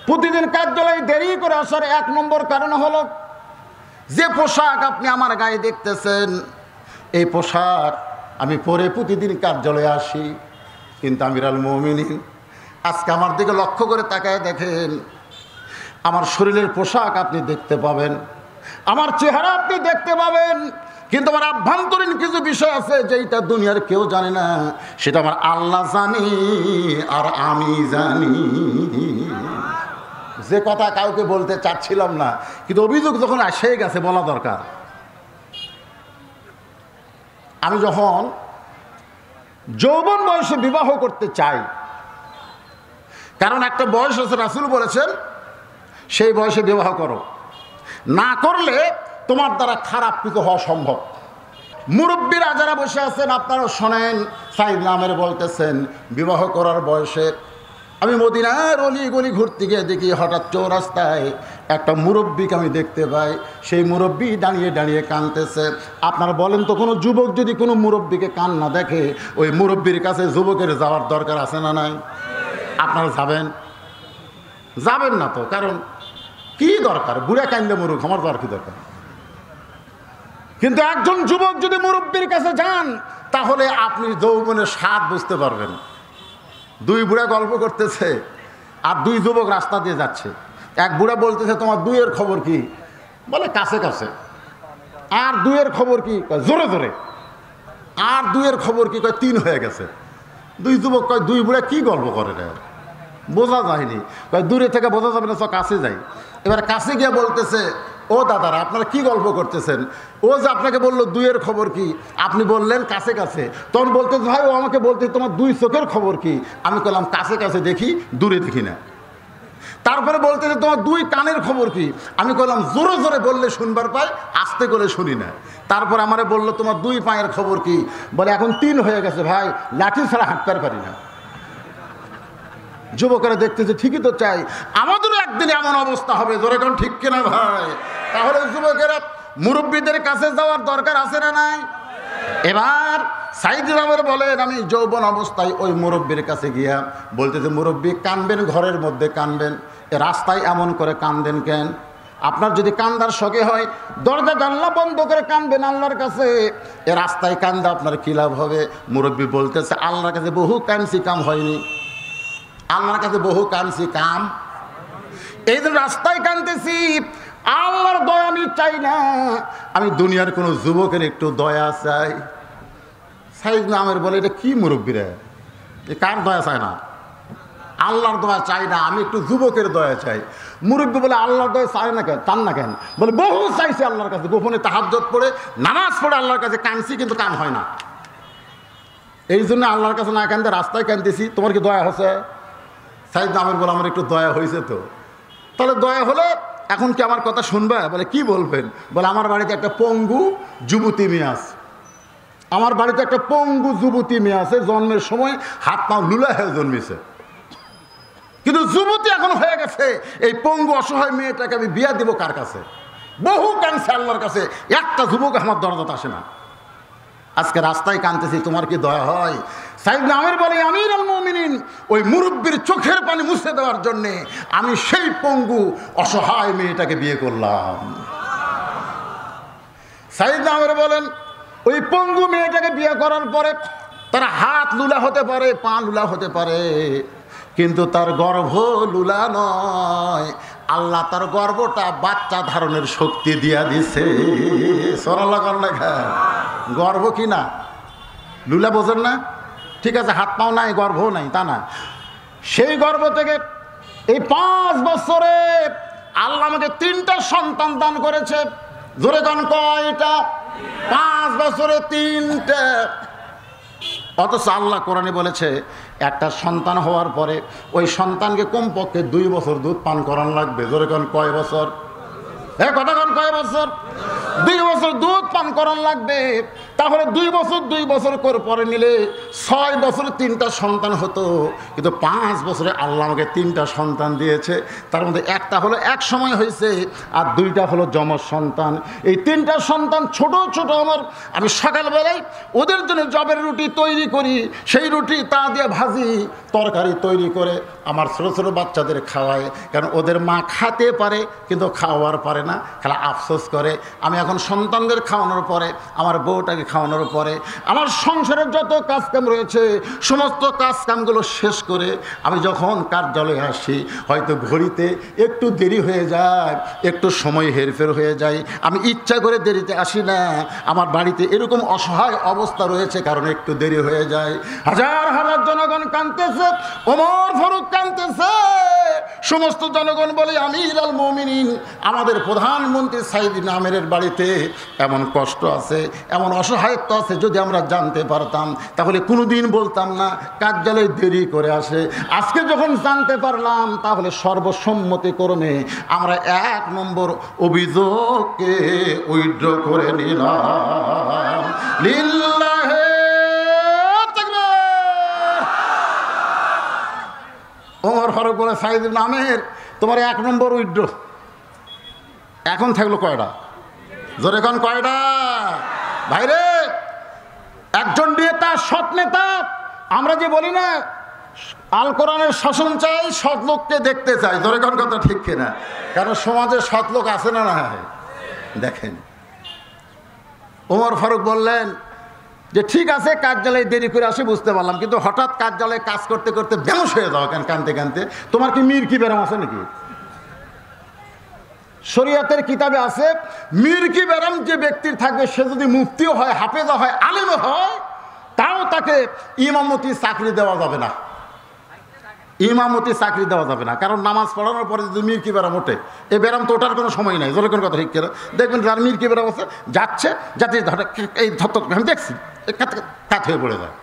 প্রতিদিন কার্যালয়ে দেরি করে আসার 1 নম্বর কারণ হলো, যে পোশাক আপনি আমার গায়ে দেখতেছেন, এই পোশাক আমি পরে প্রতিদিন কার্যালয়ে আসি। কিন্তু আমিরুল মুমিনিন, আজকে আমার দিকে লক্ষ্য করে তাকায় দেখেন, আমার শরীরের পোশাক আপনি দেখতে পাবেন, আমার চেহারা আপনি দেখতে পাবেন, কিন্তু আমার আভ্যন্তরীণ কিছু বিষয় আছে যেটা দুনিয়ার কেউ জানে না, সেটা আমার আল্লাহ জানি আর আমি জানি। যে কথা কাউকে বলতে চাচ্ছিলাম না, কিন্তু অভিযোগ যখন এসে গেছে বলা দরকার। আমি যখন যৌবন বয়সে বিবাহ করতে চাই, কারণ একটা বয়স আছে, রাসূল বলেছেন সেই বয়সে বিবাহ করো, না করলে তোমার দ্বারা খারাপ কিছু হওয়া সম্ভব। মুরব্বীরা যারা বসে আছেন আপনারা শোনেন, সাইদ নামের বলতেছেন বিবাহ করার বয়সে আমি মদিনার অলি গলি ঘুরতে গিয়ে দেখি হঠাৎ চৌরাস্তায় একটা মুরব্বীকে আমি দেখতে পাই। সেই মুরব্বী দাঁড়িয়ে দাঁড়িয়ে কাঁদতেছে। আপনারা বলেন তো, কোনো যুবক যদি কোনো মুরব্বীকে কান্না দেখে, ওই মুরব্বীর কাছে যুবকের যাওয়ার দরকার আছে না নাই? আপনারা যাবেন? যাবেন না তো, কারণ কি দরকার? বুড়া কান্দে মরুক, আমার তো আর কি দরকার? কিন্তু একজন যুবক যদি মুরব্বীর কাছে যান, তাহলে আপনি যৌবনের স্বাদ বুঝতে পারবেন। 2 বুড়া গল্প করতেছে আর 2 যুবক রাস্তা দিয়ে যাচ্ছে। এক বুড়া বলতেছে, তোমার 2-এর খবর কি? বলে কাছে কাছে। আর 2-এর খবর কি? জোরে জোরে। আর 2-এর খবর কি? 3 হয়ে গেছে। 2 যুবক কয়, 2 বুড়া কি গল্প করে রে, বোঝা যায়নি। দূরে থেকে বোঝা যাবে না, কাছে যাই। এবার কাছে গিয়ে বলতেছে, ও দাদারা আপনারা কি গল্প করতেছেন? ও যে আপনাকে বললো 2-এর খবর কি, আপনি বললেন কাছে কাছে। তখন বলতে ভাই, ও আমাকে বলতে তোমার 2 চোখের খবর কি? আমি বললাম কাছে কাছে দেখি, দূরে দেখি না। তারপরে বলতেছে তোমার 2 কানের খবর কি? আমি বললাম জোরে জোরে বললে শুনবার পাই, আস্তে করে শুনি না। তারপর আমারে বললো তোমার 2 পায়ের খবর কি? বলে এখন 3 হয়ে গেছে ভাই, লাঠি ছাড়া হাঁটতে পারি না। যুবকেরা দেখতেছে ঠিকই তো চাই, আমাদেরও একদিন এমন অবস্থা হবে। জোরে কোন ঠিক কিনা ভাই? তাহলে যুবকেরা মুরব্বীদের কাছে যাওয়ার দরকার আছে না নাই? এবার সাইদ আমের বলেন, আমি যৌবন অবস্থায় ওই মুরব্বীর কাছে গিয়া বলতেছে, মুরব্বী কানবেন, ঘরের মধ্যে কানবেন, রাস্তায় এমন করে কান্দেন কেন? আপনার যদি কান্দার শখে হয়, দরজা জানলা বন্ধ করে কানবেন আল্লাহর কাছে। এ রাস্তায় কান্দা আপনার কী লাভ হবে? মুরব্বী বলতেছে, আল্লাহর কাছে বহু কানছি, কাম হয়নি। আল্লাহর কাছে বহু কানছি, কাম এই যে রাস্তায় কানতেছি। আল্লাহর দয়া আমি চাই না, আমি দুনিয়ার কোনো যুবকের একটু দয়া চাই। সাইদ নামের বলে, এটা কি মুরব্বীরা, এ কার দয়া চায় না? আল্লাহর দয়া চাই না, আমি একটু যুবকের দয়া চাই। মুরব্বী বলে, আল্লাহর দয়া চায় না কেন, চান না কেন? বলে বহু চাইছি আল্লাহর কাছে, গোপনে তাহাজ্জুদ পড়ে নামাজ পড়ে আল্লাহর কাছে কানছি, কিন্তু কাম হয় না। এই জন্য আল্লাহর কাছে না কানতে রাস্তায় কানতেছি। তোমার কি দয়া হচ্ছে? সাইদ নামের বলে, আমার একটু দয়া হয়েছে। তো তাহলে দয়া হলে এখন কি আমার কথা শুনবে? বলে কি বলবেন? বলে আমার বাড়িতে একটা পঙ্গু যুবতী মেয়ে আছে। আমার বাড়িতে একটা পঙ্গু যুবতী মেয়ে আছে, জন্মের সময় হাত পা লুলা হয়ে জন্মেছে, কিন্তু যুবতী এখন হয়ে গেছে। এই পঙ্গু অসহায় মেয়েটাকে আমি বিয়া দিব কার কাছে? বহু কাঁদছে আল্লাহর কাছে, একটা যুবক আমার দরজাতে আসে না। আজকে রাস্তায় কাঁদতেছি, তোমার কি দয়া হয়? সাইয়েদনা আমের বলে, আমিরুল মুমিনিন, ওই মুরব্বির চোখের পানি মুছে দেওয়ার জন্যে আমি সেই পঙ্গু অসহায় মেয়েটাকে বিয়ে করলাম। সাইয়েদনা আমের বলেন, ওই পঙ্গু মেয়েটাকে বিয়ে করার পরে তার হাত লুলা হতে পারে, পা লুলা হতে পারে, কিন্তু তার গর্ভ লুলা নয়। আল্লাহ তার গর্ভটা বাচ্চা ধারণের শক্তি দিয়া দিছে। সরাল্লা কর না খা, গর্ভ কি না লুলা, বোঝেন না? ঠিক আছে, হাত পাও নাই, গর্ভও নাই, তা না। সেই গর্ভ থেকে এই 5 বছরে আল্লাহ আমাকে 3টা সন্তান দান করেছে। জোরে গান কয়টা? 5 বছরে 3টে। অথচ আল্লাহ কোরআনে বলেছে একটা সন্তান হওয়ার পরে ওই সন্তানকে কমপক্ষে 2 বছর দুধ পান করানো লাগবে। জোরে গান কয় বছর? কথা গান কয় বছর? 2 বছর দুধ পান করানো লাগবে। তাহলে 2 বছর করে পরে নিলে 6 বছরে 3টা সন্তান হতো, কিন্তু 5 বছরে আল্লাহ আমাকে 3টা সন্তান দিয়েছে। তার মধ্যে একটা হলো এক সময় হয়েছে, আর 2টা হলো যমজ সন্তান। এই 3টা সন্তান ছোট ছোট আমার, আমি সকালবেলায় ওদের জন্য জবের রুটি তৈরি করি, সেই রুটি তা দিয়ে ভাজি তরকারি তৈরি করে আমার ছোটো ছোটো বাচ্চাদের খাওয়ায়। কারণ ওদের মা খাতে পারে কিন্তু খাওয়ার পারে না, খেলা আফসোস করে। আমি এখন সন্তানদের খাওয়ানোর পরে, আমার বউটাকে খাওয়ানোর পরে, আমার সংসারের যত কাজকাম রয়েছে সমস্ত কাজকামগুলো শেষ করে আমি যখন কার্যালয়ে আসি, হয়তো ঘড়িতে একটু দেরি হয়ে যায়, একটু সময় হেরফের হয়ে যায়। আমি ইচ্ছা করে দেরিতে আসি না, আমার বাড়িতে এরকম অসহায় অবস্থা রয়েছে কারণ একটু দেরি হয়ে যায়। হাজার হাজার জনগণ কাঁদতেছে, ওমর ফারুক কাঁদতেছে, সমস্ত জনগণ বলে আমিরুল মুমিনিন, আমাদের প্রধানমন্ত্রী সাইয়েদনা আমেরের বাড়িতে এমন কষ্ট আছে, এমন অসহায়ত্ব আছে, যদি আমরা জানতে পারতাম তাহলে কোনোদিন বলতাম না কার্যালয়ে দেরি করে আসে। আজকে যখন জানতে পারলাম তাহলে সর্বসম্মতিক্রমে আমরা 1 নম্বর অভিযোগকে উইথড্র করে নিলাম। লিল্লাহে তাকবীর। ওমর ফারুক বলে, সাইয়েদনা আমের, তোমার 1 নম্বর উইথড্র। এখন থাকলো কয়টা? জোরে কোন কয়টা? ভাইরে, একজন নেতা, সৎ নেতা, আমরা যে বলি না আল কোরআনের শাসন চাই, সৎ লোককে দেখতে চাই। জোরে কোন কথা ঠিক কিনা? কারণ সমাজে সৎ লোক আছে না? না, দেখেন ওমর ফারুক বললেন যে ঠিক আছে, কার্যালয়ে দেরি করে আসে বুঝতে পারলাম, কিন্তু হঠাৎ কার্যালয়ে কাজ করতে করতে বেহুশ হয়ে যাও কেন, কানতে কানতে? তোমার কি মির কি ব্যারাম আছে নাকি? শরীয়তের কিতাবে আছে, মির কি ব্যারাম যে ব্যক্তির থাকবে সে যদি মুফতিও হয়, হাফেজও হয়, আলেমও হয়, তাও তাকে ইমামতি চাকরি দেওয়া যাবে না। ইমামতি চাকরি দেওয়া যাবে না, কারণ নামাজ পড়ানোর পরে যদি মির কি ব্যারাম ওঠে, এই ব্যারাম তো ওঠার কোনো সময় নাই। জোরে কোন কথা ঠিক করে দেখবেন, যার মির কি ব্যারাম আছে যাচ্ছে, যাতে এই আমি দেখছি কাত হয়ে পড়ে যায়।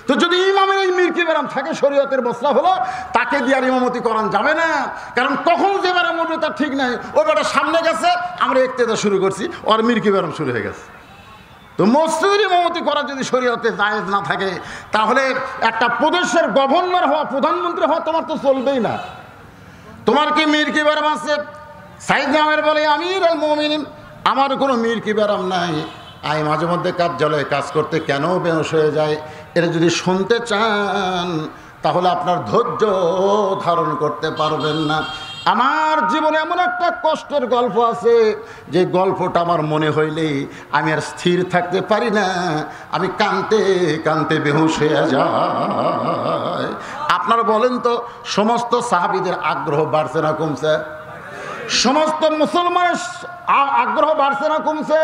তো যদি ইমামের এই মির্কি ব্যারাম থাকে, শরীয়তের মসলা হলো তাকে দিয়ে আর ইমামতি করান যাবে না। কারণ কখন যে ব্যারাম উঠবে তার ঠিক নাই। ওই বেটা সামনে গেছে, আমরা ইক্তেদা শুরু করছি, ওর মির্কি ব্যারাম শুরু হয়ে গেছে। তো মসজিদের ইমামতি করা যদি শরীয়তে জায়েজ না থাকে, তাহলে একটা প্রদেশের গভর্নর হওয়া, প্রধানমন্ত্রী হওয়া তোমার তো চলবেই না। তোমার কি মির্কি ব্যারাম আছে? সাইয়েদনা আমের বলে, আমিরুল মুমিনিন, আমার কোনো মির্কি ব্যারাম নাই। আমি মাঝে মধ্যে কার্যালয়ে কাজ করতে কেন বেহুশ হয়ে যায়, এটা যদি শুনতে চান তাহলে আপনার ধৈর্য ধারণ করতে পারবেন না। আমার জীবনে এমন একটা কষ্টের গল্প আছে, যে গল্পটা আমার মনে হইলেই আমি আর স্থির থাকতে পারি না, আমি কাঁদতে কাঁদতে বেহুশ হয়ে যাই। আপনারা বলেন তো, সমস্ত সাহাবীদের আগ্রহ বাড়ছে না কমছে? সমস্ত মুসলমানের আগ্রহ বাড়ছে না কমছে?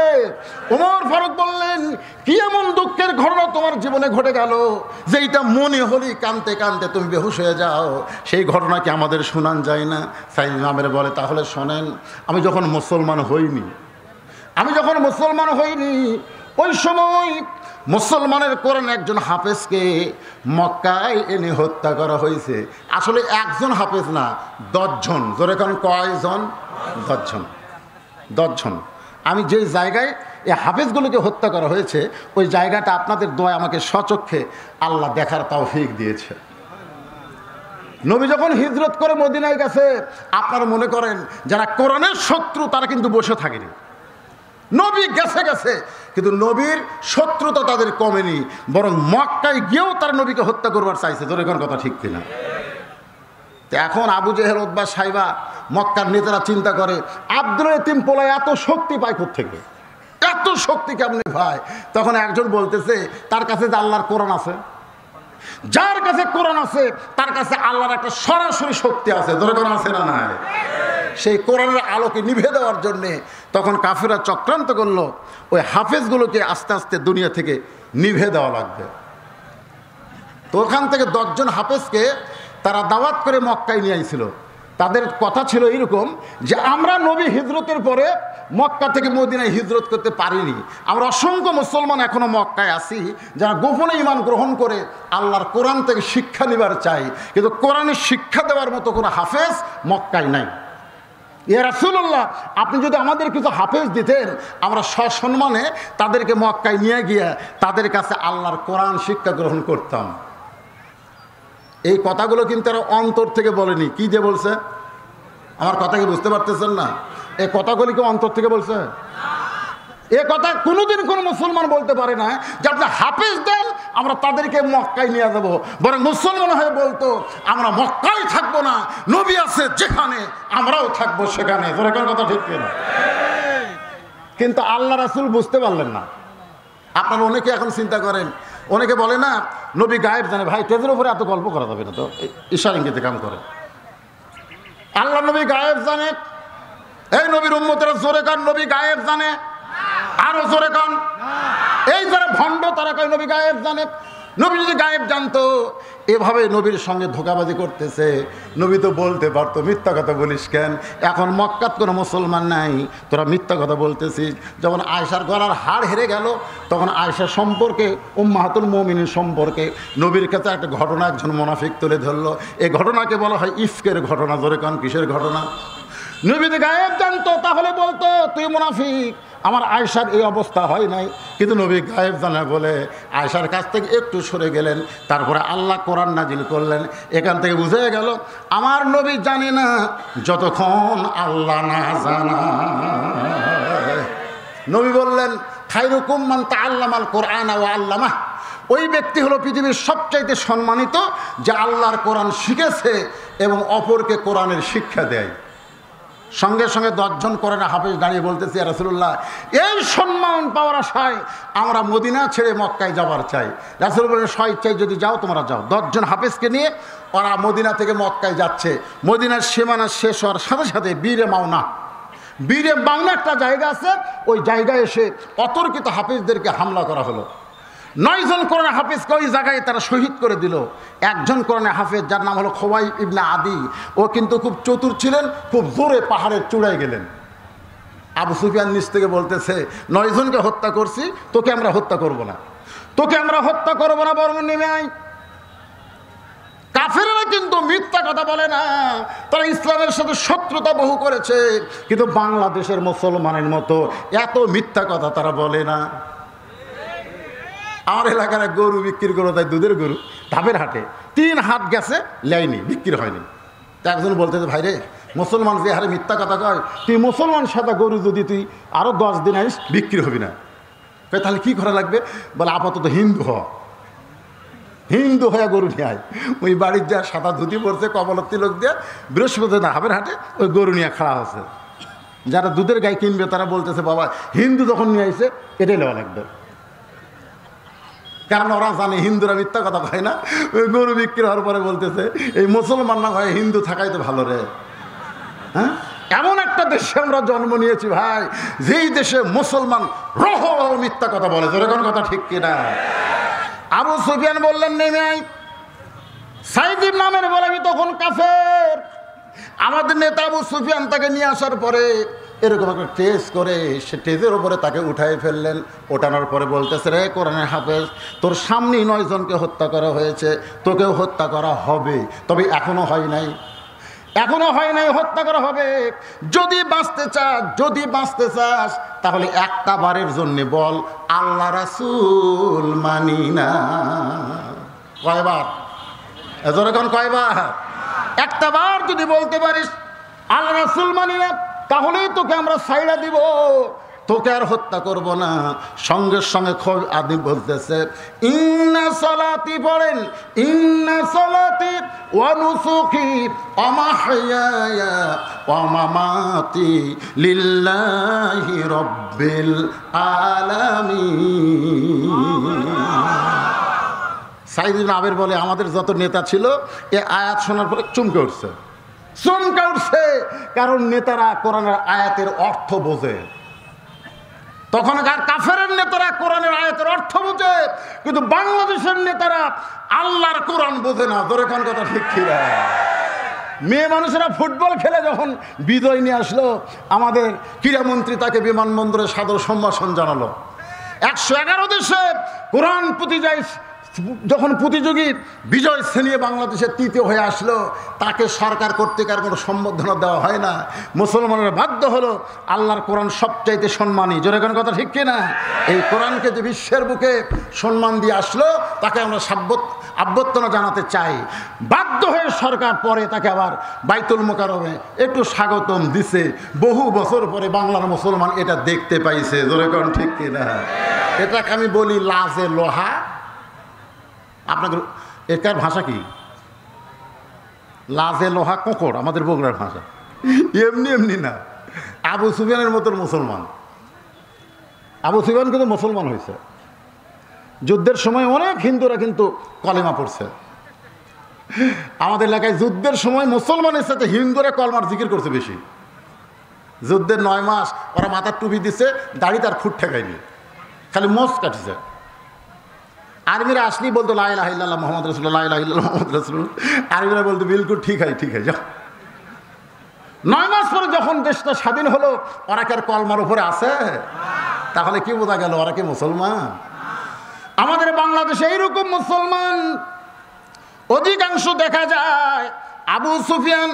ওমর ফারুক বললেন, কি এমন দুঃখের ঘটনা তোমার জীবনে ঘটে গেল যে এটা মনে হলেই কাঁদতে কাঁদতে তুমি বেহুশ হয়ে যাও? সেই ঘটনা কি আমাদের শোনান যায় না? সাইয়েদনা আমের বলে, তাহলে শোনেন, আমি যখন মুসলমান হইনি, ওই সময় মুসলমানের কোরআন একজন হাফেজকে মক্কায় এনে হত্যা করা হয়েছে। আসলে একজন হাফেজ না, 10 জন। জোরে কোন কয়জন? 10 জন। আমি যেই জায়গায় এই হাফেজগুলোকে হত্যা করা হয়েছে, ওই জায়গাটা আপনাদের দোয়া আমাকে স্বচক্ষে আল্লাহ দেখার তৌফিক দিয়েছে। নবী যখন হিজরত করে মদিনায় গেছে, আপনারা মনে করেন যারা কোরআনের শত্রু তারা কিন্তু বসে থাকেনি। নবী গেছে গেছে, কিন্তু নবীর শত্রুতা তাদের কমেনি, বরং মক্কায় গিয়েও তারা নবীকে হত্যা করবার চাইছে। ধরে কোন কথা ঠিক কিনা? এখন আবু জেহেল, উতবা, সাইবা, মক্কার নেতারা চিন্তা করে আব্দুল ইতিম পোলায় এত শক্তি পায় কোত্থেকে, এত শক্তি কেমনে ভাই? তখন একজন বলতেছে তার কাছে যে আল্লাহর কোরআন আছে, যার কাছে কোরআন আছে তার কাছে আল্লাহর একটা সরাসরি শক্তি আছে। ধরে কোরআন আছে না নাই? সেই কোরআনের আলোকে নিভে দেওয়ার জন্যে তখন কাফেররা চক্রান্ত করলো, ওই হাফেজগুলোকে আস্তে আস্তে দুনিয়া থেকে নিভে দেওয়া লাগবে। তো ওখান থেকে 10 জন হাফেজকে তারা দাওয়াত করে মক্কায় নিয়ে আইছিল। তাদের কথা ছিল এইরকম যে আমরা নবী হিজরতের পরে মক্কা থেকে মদিনায় হিজরত করতে পারিনি, আমরা অসংখ্য মুসলমান এখনো মক্কায় আছি যারা গোপনে ঈমান গ্রহণ করে আল্লাহর কোরআন থেকে শিক্ষা নিবার চাই, কিন্তু কোরআনের শিক্ষা দেওয়ার মতো কোনো হাফেজ মক্কায় নাই। ইয়া রাসূলুল্লাহ, আপনি যদি আমাদের কিছু হাফেজ দিতেন, আমরা সসম্মানে তাদেরকে মক্কায় নিয়ে গিয়ে তাদের কাছে আল্লাহর কোরআন শিক্ষা গ্রহণ করতাম। এই কথাগুলো কিন্তু তারা অন্তর থেকে বলেনি। কি যে বলছে? আমার কথা কি বুঝতে পারতেছেন না? এই কথাগুলি কি অন্তর থেকে বলছে? এ কথা কোনোদিন কোনো মুসলমান বলতে পারে না যে আপনি হাফেজ দেন আমরা তাদেরকে মক্কায় নিয়ে যাবো। বরং মুসলমান হয়ে বলতো আমরা মক্কায় থাকবো না, নবী আছে যেখানে আমরাও থাকবো সেখানে। তোর এখন কথা ঠিক কিনা? কিন্তু আল্লাহ রাসূল বুঝতে পারলেন না। আপনারা অনেকে এখন চিন্তা করেন, অনেকে বলে না নবী গায়েব জানে। ভাই, তেজের উপরে এত গল্প করা যাবে না তো, ঈশার ইঙ্গিতে কাম করে। আল্লাহ নবী গায়েব জানে। এই নবীর উম্মতেরা জোরে কান নবী গায়েব জানে, আরো জোরে কান। এই যারা ভণ্ড তারা কয় নবী গায়েব জানে। নবী যদি গায়েব জানতো এভাবে নবীর সঙ্গে ধোঁকাবাজি করতেছে, নবী তো বলতে পারতো মিথ্যা কথা বলিস কেন? এখন মক্কাত কোনো মুসলমান নাই, তোরা মিথ্যা কথা বলতেছিস। যখন আয়েশার গলার হাড় হেরে গেল তখন আয়েশা সম্পর্কে, উম্মাহাতুল মুমিনিন সম্পর্কে নবীর কাছে একটা ঘটনা একজন মুনাফিক তুলে ধরলো। এই ঘটনাকে বলা হয় ইফকের ঘটনা। ধরে কান, কিসের ঘটনা? নবী যদি গায়েব জানতো তাহলে বলতো তুই মুনাফিক, আমার আয়েশার এই অবস্থা হয় নাই। কিন্তু নবী গায়েব জানে বলে আয়েশার কাছ থেকে একটু সরে গেলেন। তারপরে আল্লাহ কোরআন নাজিল করলেন। এখান থেকে বুঝে গেল আমার নবী জানে না যতক্ষণ আল্লাহ না জানা। নবী বললেন খায়রুকুম মান তাআল্লামাল কোরআন ওয়া আল্লামাহ। ওই ব্যক্তি হলো পৃথিবীর সবচাইতে সম্মানিত যে আল্লাহর কোরআন শিখেছে এবং অপরকে কোরআনের শিক্ষা দেয়। সঙ্গে সঙ্গে 10 জন কোরআনের হাফেজ দাঁড়িয়ে বলতেছে ইয়া রাসূলুল্লাহ, এই সম্মান পাওয়ার আশায় আমরা মদিনা ছেড়ে মক্কায় যাবার চাই। রাসূল বলেন স্বেচ্ছায় যদি যাও তোমরা যাও। 10 জন হাফেজকে নিয়ে ওরা মদিনা থেকে মক্কায় যাচ্ছে। মদিনার সীমানা শেষ হওয়ার সাথে সাথে বীরে মাওনা একটা জায়গা আছে, ওই জায়গায় এসে অতর্কিত হাফেজদেরকে হামলা করা হলো। 9 জন কোরআন হাফেজকে ওই জায়গায় তারা শহীদ করে দিল। একজন কোরআন হাফেজ যার নাম হলো খোবাইব ইবনে আদি, ও কিন্তু খুব চতুর ছিলেন, খুব জোরে পাহাড়ের চূড়ায় গেলেন। আবু সুফিয়ান নিচ থেকে বলতেছে 9 জনকে হত্যা করছি, তোকে আমরা হত্যা করব না, বরং নেমে আয়। কাফেররা কিন্তু মিথ্যা কথা বলে না, তারা ইসলামের সাথে শত্রুতা বহু করেছে, কিন্তু বাংলাদেশের মুসলমানের মতো এত মিথ্যা কথা তারা বলে না। আমার এলাকার গরু বিক্রি করে দেয়, দুধের গরু, ধাপের হাটে 3 হাত গেছে, লেয়নি, বিক্রি হয়নি। তা একজন বলতেছে ভাই রে, মুসলমান যে হারে মিথ্যা কথা কয়, তুই মুসলমান সাদা গরু যদি তুই আরো 10 দিন আইস বিক্রি হবি না। তাহলে কি করা লাগবে? বলে আপাতত হিন্দু হয়ে গরু নিয়ে আয়। ওই বাড়ির যা সাদা ধুতি পড়ছে, কপালের তিলক দিয়ে বৃহস্পতি ধাপের হাটে ওই গরু নিয়ে খাড়া হচ্ছে। যারা দুধের গাই কিনবে তারা বলতেছে বাবা হিন্দু যখন নিয়ে আইছে এটাই নেওয়া লাগবে, কারণ ওরা জানে হিন্দুরা মিথ্যা কথা কয় না। ওই গরু বিক্রি হওয়ার পরে বলতেছে এই মুসলমান না হয় হিন্দু থাকাই তো ভালো রে। হ্যাঁ, এমন একটা দেশে আমরা জন্ম নিয়েছি ভাই, যেই দেশে মুসলমান রহ মিথ্যা কথা বলে। যেরকম কথা ঠিক কিনা? আবু সুফিয়ান বললেন নেমে আয়। সাইদির নামের বলে আমি তখন কাফের। আমাদের নেতা আবু সুফিয়ান তাকে নিয়ে আসার পরে এরকম একটা টেজ করে সে টেজের ওপরে তাকে উঠাই ফেললেন। ওঠানোর পরে বলতেছে রে কোরআনের হাফেজ, তোর সামনেই 9 জনকে হত্যা করা হয়েছে, তোকেও হত্যা করা হবে, তবে এখনো হয় নাই, হত্যা করা হবে। যদি বাঁচতে চাস তাহলে একটা বারের জন্য বল আল্লাহ রাসূল মানি না। কয়বার? এজোরে কোন কয়বার? একটা বার যদি বলতে পারিস আল্লাহ রাসূল মানি না, তাহলেই তোকে আমরা ছাইড়া দিব, তোকে আর হত্যা করব না। সঙ্গে সঙ্গে আদি বলতেছে ইন্না সালাতি, পড়েন ইন্না সালাতি ওয়া নুসুকি ওয়া মাহইয়ায়া ওয়া মামাতি লিল্লাহি রাব্বিল আলামিন। সাইদ ইবনে আবির বলে আমাদের যত নেতা ছিল এ আয়াত শোনার পরে চমকে উঠছে, কারণ নেতারা কোরআনের আয়াতের অর্থ বোঝে। তখনকার কাফেরের নেতারা কোরআনের আয়াতের অর্থ বোঝে, কিন্তু বাংলাদেশের নেতারা আল্লাহর কোরআন বোঝে না। ধরে কোন কথা ঠিক ছিল? মেয়ে মানুষেরা ফুটবল খেলে যখন বিজয় নিয়ে আসলো, আমাদের ক্রীড়ামন্ত্রী তাকে বিমানবন্দরে সাদর সম্ভাষণ জানালো। 111 দেশে কোরআন যখন প্রতিযোগী বিজয় শ্রেণীয়ে বাংলাদেশের তৃতীয় হয়ে আসলো, তাকে সরকার কর্তৃক আর কোনো সম্বর্ধনা দেওয়া হয় না। মুসলমানরা বাধ্য হলো আল্লাহর কোরআন সবচাইতে সম্মানী। জোরে কোন কথা ঠিক কিনা? এই কোরআনকে যে বিশ্বের বুকে সম্মান দিয়ে আসলো, তাকে আমরা অভ্যর্থনা জানাতে চাই। বাধ্য হয়ে সরকার পরে তাকে আবার বাইতুল মোকাররমে একটু স্বাগতম দিছে। বহু বছর পরে বাংলার মুসলমান এটা দেখতে পাইছে। জোরে কোন ঠিক কিনা? এটাকে আমি বলি লাজে লোহা। আপনাদের এটার ভাষা কি? লাজে লোহা কোকড়, আমাদের বগুড়ার ভাষা। এমনি এমনি না, আবু সুফিয়ানের মতন মুসলমান। আবু সুফিয়ান কিন্তু মুসলমান হয়েছে। যুদ্ধের সময় অনেক হিন্দুরা কিন্তু কলেমা পড়ছে। আমাদের এলাকায় যুদ্ধের সময় মুসলমানের সাথে হিন্দুরা কলমার জিকির করছে বেশি। যুদ্ধের 9 মাস ওরা মাথার টুপি দিছে, দাড়ি তার খুঁট ঠেকায়নি, খালি মোষ কাটিছে। আর্মিরা আসলেই বলতো লা ইলাহা ইল্লাল্লাহ মুহাম্মদ রাসূলুল্লাহ, লা ইলাহা ইল্লাল্লাহ মুহাম্মদ রাসূলুল্লাহ। আর্মিরা বলতো বিলকুল ঠিক হয়, ঠিক হয়, যাও। 9 মাস পরে যখন দেশটা স্বাধীন হলো, ওরা কি আর কলমার উপরে আছে? তাহলে কি বোঝা গেল ওরা কি মুসলমান? আমাদের বাংলাদেশে এইরকম মুসলমান অধিকাংশ দেখা যায়। আবু সুফিয়ান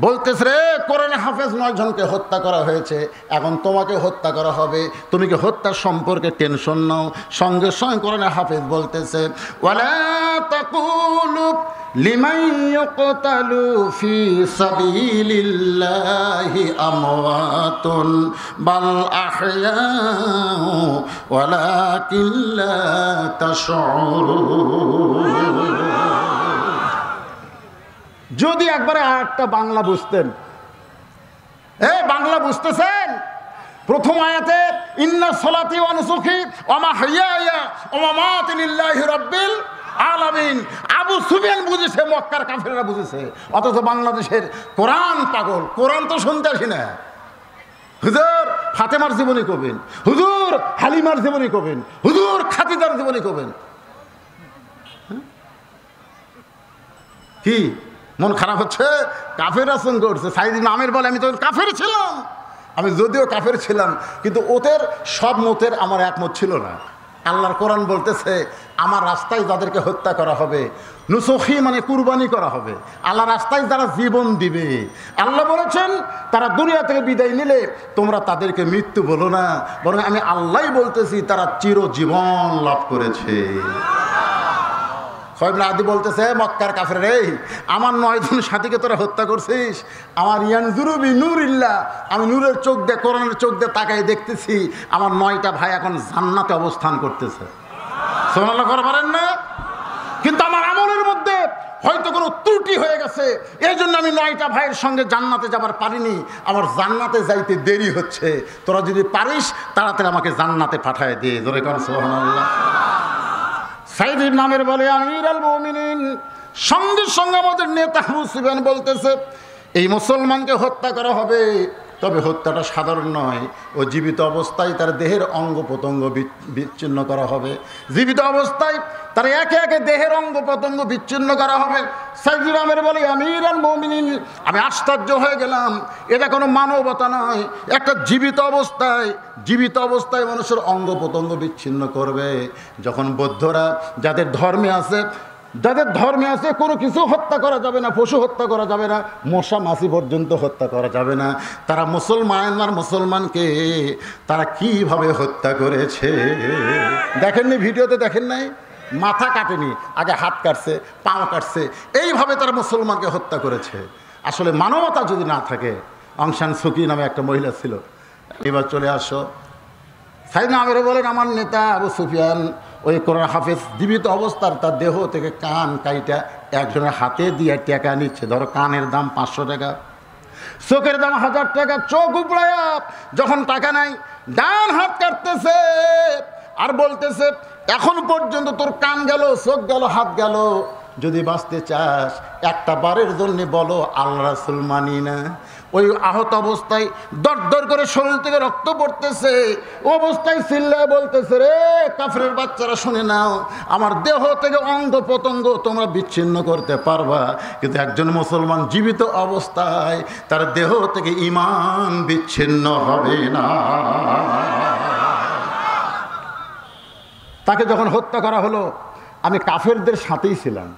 বলতেছে রে, কোরআনে হাফেজ 9 জনকে হত্যা করা হয়েছে, এখন তোমাকে হত্যা করা হবে, তুমি কি হত্যার সম্পর্কে টেনশন নাও? সঙ্গে সঙ্গে কোরআনে হাফেজ বলতেছে ওয়ালা তাকুলু লিমান ইয়াকতালু ফি সাবিলিল্লাহি আমওয়াতুন বাল আহইয়াউ ওয়ালাকিন লা তাশউরুন। যদি একবারে আয়াতটা বাংলা বুঝতেন। বাংলা বুঝতেছেন? প্রথম আয়াতে ইন্না সলাতি ওয়া নুসুকি ওয়া মাহইয়ায়া ওয়া মামাতি লিল্লাহি রাব্বিল আলামিন। আবু সুফিয়ান বুঝেছে, মক্কার কাফেররা বুঝেছে, অথচ বাংলাদেশের কোরআন পাগল। কোরআন তো শুনতে আসি না। হুজুর ফাতেমার জীবনী কবেন, হুজুর হালিমার জীবনী কবেন, হুজুর খাদিজার জীবনী কবেন। কি মন খারাপ হচ্ছে? কাফের আচরণ করছে। সাইদ ইবনে আমির বলে আমি তখন কাফের ছিলাম। আমি যদিও কাফের ছিলাম, কিন্তু ওদের সব মতের আমার একমত ছিল না। আল্লাহর কোরআন বলতেছে আমার রাস্তায় যাদেরকে হত্যা করা হবে, নুসুখি মানে কুরবানি করা হবে, আল্লাহ রাস্তায় যারা জীবন দিবে, আল্লাহ বলেছেন তারা দুনিয়া থেকে বিদায় নিলে তোমরা তাদেরকে মৃত্যু বলো না, বরং আমি আল্লাহই বলতেছি তারা চিরজীবন লাভ করেছে। আদি বলতেছে মক্কার কাফের রে, আমার 9 জন সাথীকে তোরা হত্যা করছিস, আমার ইয়ানজুরুবি নূরিল্লাহ, আমি নূরের চোখ দিয়ে কোরআনের চোখ দিয়ে তাকাই দেখতেছি আমার 9টা ভাই এখন জান্নাতে অবস্থান করতেছে। সুবহানাল্লাহ করে পারেন না? কিন্তু আমার আমলের মধ্যে হয়তো কোনো ত্রুটি হয়ে গেছে, এই জন্য আমি 9টা ভাইয়ের সঙ্গে জান্নাতে যাবার পারিনি, আমার জান্নাতে যাইতে দেরি হচ্ছে। তোরা যদি পারিস তাড়াতাড়ি আমাকে জান্নাতে পাঠায় দে। জোরে কর সুবহানাল্লাহ। সাইদ ইবনে আমির বলে আমিরুল মুমিনিন, সঙ্গে সঙ্গে আমাদের নেতা আবু সুফিয়ান বলতেছে এই মুসলমানকে হত্যা করা হবে, তবে হত্যাটা সাধারণ নয়, ও জীবিত অবস্থায় তার দেহের অঙ্গ প্রত্যঙ্গ বিচ্ছিন্ন করা হবে। জীবিত অবস্থায় তার একে একে দেহের অঙ্গ প্রত্যঙ্গ বিচ্ছিন্ন করা হবে। সাইদ ইবনে আমির বলে আমিরুল মুমিনিন, আমি আশ্চর্য হয়ে গেলাম, এটা কোনো মানবতা নয়। একটা জীবিত অবস্থায় মানুষের অঙ্গ প্রত্যঙ্গ বিচ্ছিন্ন করবে। যখন বৌদ্ধরা যাদের ধর্মে আছে কোনো কিছু হত্যা করা যাবে না, পশু হত্যা করা যাবে না, মশা মাছি পর্যন্ত হত্যা করা যাবে না, তারা মুসলমানকে তারা কিভাবে হত্যা করেছে দেখেননি? ভিডিওতে দেখেন নাই? মাথা কাটেনি, আগে হাত কাটছে, পাও কাটছে, এইভাবে তারা মুসলমানকে হত্যা করেছে। আসলে মানবতা যদি না থাকে, অং সান সু কি নামে একটা মহিলা ছিল, এবার চলে আসো। সাইদনা আমের বলেন, আমার নেতা আবু সুফিয়ান ওই কোরআন হাফেজ জীবিত অবস্থার তার দেহ থেকে কান কাইটা একজনের হাতে দিয়ে টাকা নিচ্ছে। ধরো কানের দাম 500 টাকা, চোখের দাম 1000 টাকা। চোখ উপড়ায়া যখন টাকা নাই, ডান হাত কাটতেছে আর বলতেছে, এখন পর্যন্ত তোর কান গেল, চোখ গেল, হাত গেল, যদি বাঁচতে চাস একটা বারের জন্য বলো আল্লাহ রাসূল মানি না। ওই আহত অবস্থায় দর দর করে শরীর থেকে রক্ত পড়তেছে, অবস্থায় চিল্লায় বলতেছে, রে কাফেরের বাচ্চারা শুনে নাও, আমার দেহ থেকে অঙ্গ প্রত্যঙ্গ তোমরা বিচ্ছিন্ন করতে পারবা, কিন্তু একজন মুসলমান জীবিত অবস্থায় তার দেহ থেকে ঈমান বিচ্ছিন্ন হবে না। তাকে যখন হত্যা করা হলো, আমি কাফেরদের সাথেই ছিলাম।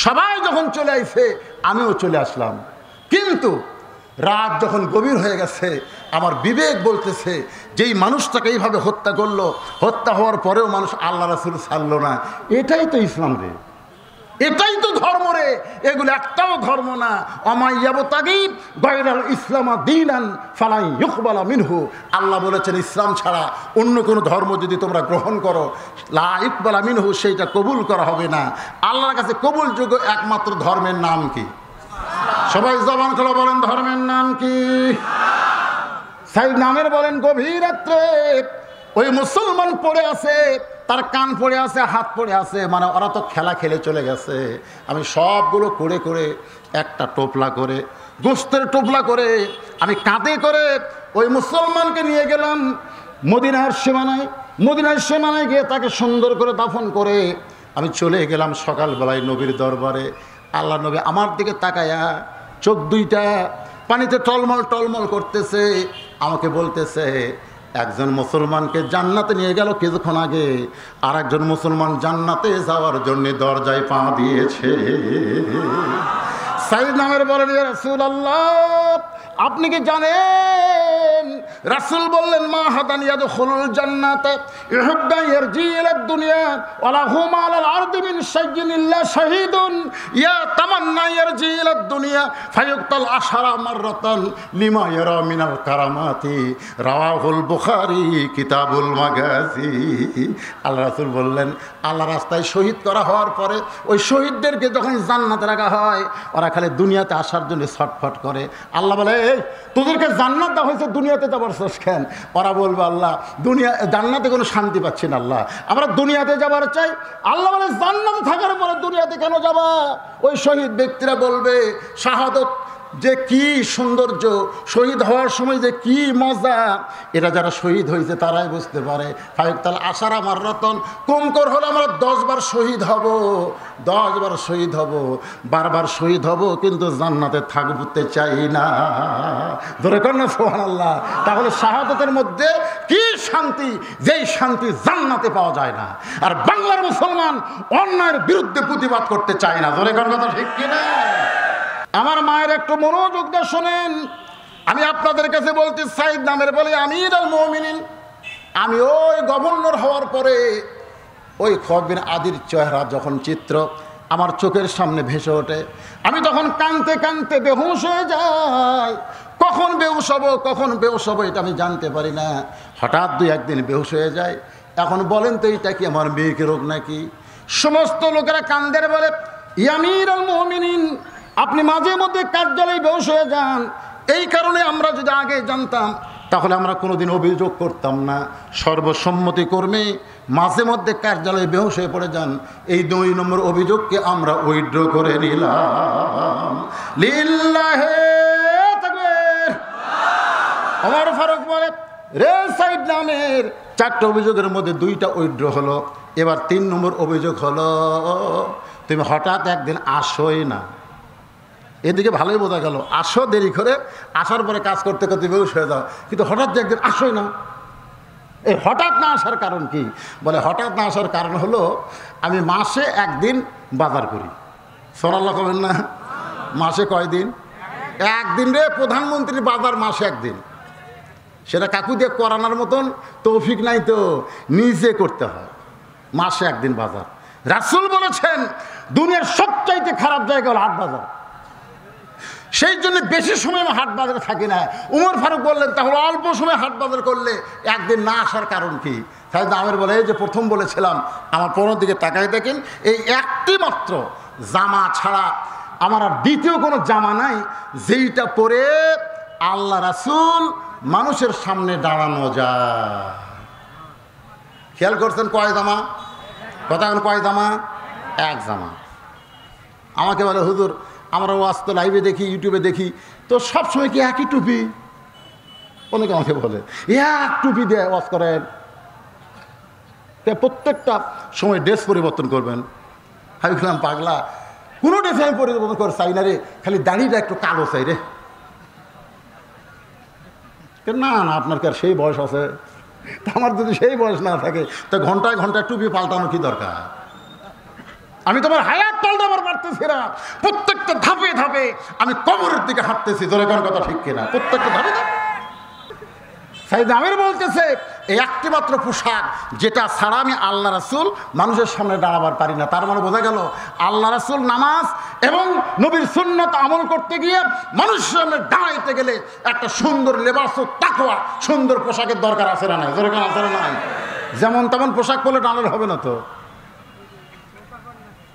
সবাই যখন চলে আইছে আমিও চলে আসলাম, কিন্তু রাত যখন গভীর হয়ে গেছে, আমার বিবেক বলতেছে যেই মানুষটাকে এইভাবে হত্যা করলো, হত্যা হওয়ার পরেও মানুষ আল্লাহ রাসূল ছাড়লো না, এটাই তো ইসলাম রে, এটাই তো ধর্ম রে, এগুলো একটাও ধর্ম না। অমাইয়াবতাগি গায়রাল ইসলাম দীনান ফালা ইউকবালা মিনহু। আল্লাহ বলেছেন ইসলাম ছাড়া অন্য কোনো ধর্ম যদি তোমরা গ্রহণ করো, লা ইউকবালা মিনহু, সেইটা কবুল করা হবে না। আল্লাহর কাছে কবুলযোগ্য একমাত্র ধর্মের নাম কি? সবাই জবান খুলে বলেন, ধর্মের নাম কি? সাইদনা আমের বলেন, গভীর রাত্রে ওই মুসলমান পড়ে আছে, তার কান পড়ে আছে, হাত পড়ে আছে, মানে ওরা তো খেলা খেলে চলে গেছে। আমি সবগুলো করে করে একটা টোপলা করে, গোস্তের টোপলা করে, আমি কাঁধে করে ওই মুসলমানকে নিয়ে গেলাম মদিনার সীমানায়। মদিনার সীমানায় গিয়ে তাকে সুন্দর করে দাফন করে আমি চলে গেলাম সকালবেলায় নবীর দরবারে। আল্লাহ নবী আমার দিকে তাকায়া চোখ দুইটা পানিতে টলমল টলমল করতেছে, আমাকে বলতেছে, একজন মুসলমানকে জান্নাতে নিয়ে গেল কিছুক্ষণ আগে, আর একজন মুসলমান জান্নাতে যাওয়ার জন্য দরজায় পা দিয়েছে। সাইদনা আমের বলেন, ইয়া রাসূলুল্লাহ, আপনি কি জানেন? রাসূল বললেন, মা হাদান ইয়াদখুলুল জান্নাতা ইউহিব্বু ইয়ারজি ইলাদ দুনিয়া ওয়ালা হুম আলাল আরদি মিন শাইইন ইল্লা শাহীদুন ইয়া তামান্না ইয়ারজি ইলাদ দুনিয়া ফায়ুক্তাল আশারা মাররাতান লিমা ইয়ারা মিনাল কারামাতি। রাওয়াহুল বুখারী কিতাবুল মাগাজি। আল্লাহ রাসূল বললেন, আল্লাহ রাস্তায় শহীদ করা হওয়ার পরে ওই শহীদদেরকে যখন জান্নাতে রাখা হয়, ওরা খালি দুনিয়াতে আসার জন্য ছটফট করে। আল্লাহ বলে, এই তোদেরকে জান্নাত দেওয়া হয়েছে, দুনিয়াতে যাবার কেন? ওরা বলবে, আল্লাহ দুনিয়া জান্নাতে কোনো শান্তি পাচ্ছি না, আল্লাহ আমরা দুনিয়াতে যাবার চাই। আল্লাহ বলে, জান্নাতে থাকার পরে দুনিয়াতে কেন যাবা? ওই শহীদ ব্যক্তিরা বলবে, শাহাদত যে কি সৌন্দর্য, শহীদ হওয়ার সময় যে কি মজা, এটা যারা শহীদ হয়েছে তারাই বুঝতে পারে। ফায়ুক্তাল আশারা মাররাতান, কম করে হলে আমরা 10 বার শহীদ হব, 10 বার শহীদ হব, বারবার শহীদ হব, কিন্তু জান্নাতে থাকতে চাই না। ধরে কর না সুবহানাল্লাহ। তাহলে শাহাদতের মধ্যে কি শান্তি, যেই শান্তি জান্নাতে পাওয়া যায় না। আর বাংলার মুসলমান অন্যায়ের বিরুদ্ধে প্রতিবাদ করতে চায় না। ধরে কর কথা ঠিক কিনা? আমার মায়ের একটু মনোযোগ দিয়ে শোনেন, আমি আপনাদের কাছে বলতে, সাইদনা আমের বলে, আমিরুল মুমিনিন, আমি ওই গভর্নর হওয়ার পরে ওই খালিদ বিন আদির চেহারা যখন চিত্র আমার চোখের সামনে ভেসে ওঠে, আমি তখন কাঁদতে কাঁদতে বেহুশ হয়ে যাই। কখন বেহুশ হব, কখন বেহুশ হব এটা আমি জানতে পারি না। হঠাৎ 2-1 দিন বেহুশ হয়ে যায়। এখন বলেন তো, এটা কি আমার মেয়েকে রোগ নাকি? সমস্ত লোকেরা কান্দের বলে, ইয়া আমিরুল মুমিনিন, আপনি মাঝে মধ্যে কার্যালয়ে বেহুশ হয়ে যান। এই কারণে আমরা যদি আগে জানতাম তাহলে আমরা কোনোদিন অভিযোগ করতাম না। সর্বসম্মতিক্রমে মাঝে মধ্যে কার্যালয়ে বেহুশ হয়ে পড়ে যান, এই 2 নম্বর অভিযোগকে আমরা উইথড্র করে নিলাম। লিল্লাহে তাকবীর। ওমর ফারুক বলে, রে সাইদনা আমের, 4টা অভিযোগের মধ্যে 2টা উইথড্র হলো, এবার 3 নম্বর অভিযোগ হলো, তুমি হঠাৎ একদিন আসোই না। এদিকে ভালোই বোঝা গেল, আসো দেরি করে, আসার পরে কাজ করতে করতে বেহুশ হয়ে যাও, কিন্তু হঠাৎ যে একদিন আসোই না। এই হঠাৎ না আসার কারণ কি? বলে, হঠাৎ না আসার কারণ হলো আমি মাসে 1 দিন বাজার করি। সুবহানাল্লাহ কবেন না? মাসে কয় দিন? 1 দিন রে, প্রধানমন্ত্রীর বাজার মাসে 1 দিন। সেটা কাকু দিয়ে করানোর মতন তৌফিক নাই, তো নিজে করতে হয়। মাসে একদিন বাজার। রাসূল বলেছেন দুনিয়ার সবচাইতে খারাপ জায়গা হলো হাট বাজার, সেই জন্য বেশি সময় আমি হাট বাজারে থাকি না। উমর ফারুক বললেন তাহলে অল্প সময় হাট বাজার করলে একদিন না আসার কারণ কি? সাইয়েদ আমের বলে, এই যে প্রথম বলেছিলাম আমার পরনের দিকে তাকাই দেখেন, এই একটি মাত্র জামা ছাড়া আমার আর দ্বিতীয় কোনো জামা নাই যেইটা পরে আল্লাহ রাসূল মানুষের সামনে দাঁড়ানো যায়। খেয়াল করছেন কয় জামা? কথা এখন কয় জামা? এক জামা। আমাকে বলে হুজুর আমরা ওয়াজ তো লাইভে দেখি, ইউটিউবে দেখি, তো সবসময় কি একই টুপি? অনেকে আমাকে বলে এক টুপি দিয়ে ওয়াজ করেন, প্রত্যেকটা সময় ড্রেস পরিবর্তন করবেন। আমি বললাম পাগলা, কোনো ড্রেস আমি পরিবর্তন করে চাই না রে, খালি দাড়িটা একটু কালো চাই রে। না না, আপনার কি আর সেই বয়স আছে? আমার যদি সেই বয়স না থাকে তো ঘন্টায় ঘন্টায় টুপি পাল্টানো কি দরকার? আমি তোমার হায়াত পাল্টাবার পারতেছি না, প্রত্যেকটা ধাপে ধাপে আমি কবরের দিকে হাঁটতেছি। তোর কোন কথা ঠিক কিনা? প্রত্যেকটা ধাপে ধাপে সাইয়েদ আমির বলতেছে এই একটি মাত্র পোশাক যেটা ছাড়া আমি আল্লাহ রাসূল মানুষের সামনে দাঁড়াবার পারি না। তার মানে বোঝা গেল আল্লাহ রাসূল নামাজ এবং নবীর সুন্নাত আমল করতে গিয়ে মানুষের সামনে দাঁড়াইতে গেলে একটা সুন্দর লেবাস ও তাকওয়া, সুন্দর পোশাকের দরকার আছে না নাই? যেরকম আছে না নাই? যেমন তেমন পোশাক পরলে দাঁড়ালে হবে না তো।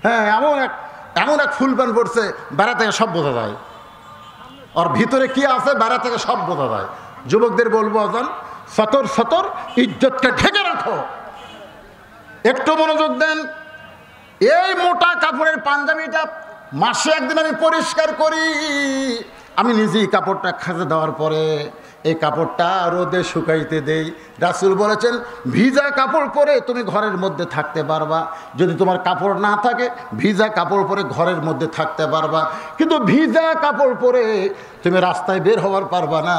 হ্যাঁ, এমন এক ফুল প্যান্ট পরছে বেড়া থেকে সব বোঝা যায়, ওর ভিতরে কি আছে বেড়া থেকে সব বোঝা যায়। যুবকদের বলবো আজান সতর সতর ইজ্জতকে ঢেকে রাখো, একটু মনোযোগ দেন। এই মোটা কাপড়ের পাঞ্জাবিটা মাসে একদিন আমি পরিষ্কার করি, আমি নিজেই কাপড়টা খাজে দেওয়ার পরে এই কাপড়টা রোদে শুকাইতে দেই। রাসূল বলেছেন ভিজা কাপড় পরে তুমি ঘরের মধ্যে থাকতে পারবা, যদি তোমার কাপড় না থাকে ভিজা কাপড় পরে ঘরের মধ্যে থাকতে পারবা, কিন্তু ভিজা কাপড় পরে তুমি রাস্তায় বের হওয়ার পারবা না,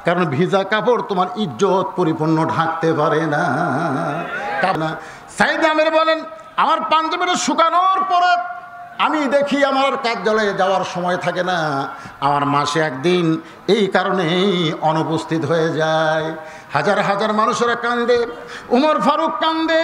কারণ ভিজা কাপড় তোমার ইজ্জত পরিপূর্ণ ঢাকতে পারে না। সাইয়েদ আমির বলেন আমার পাঞ্জাবিটা শুকানোর পরে আমি দেখি আমার কার্যালয়ে যাওয়ার সময় থাকে না, আমার মাসে একদিন এই কারণেই অনুপস্থিত হয়ে যায়। হাজার হাজার মানুষেরা কান্দে, উমর ফারুক কান্দে।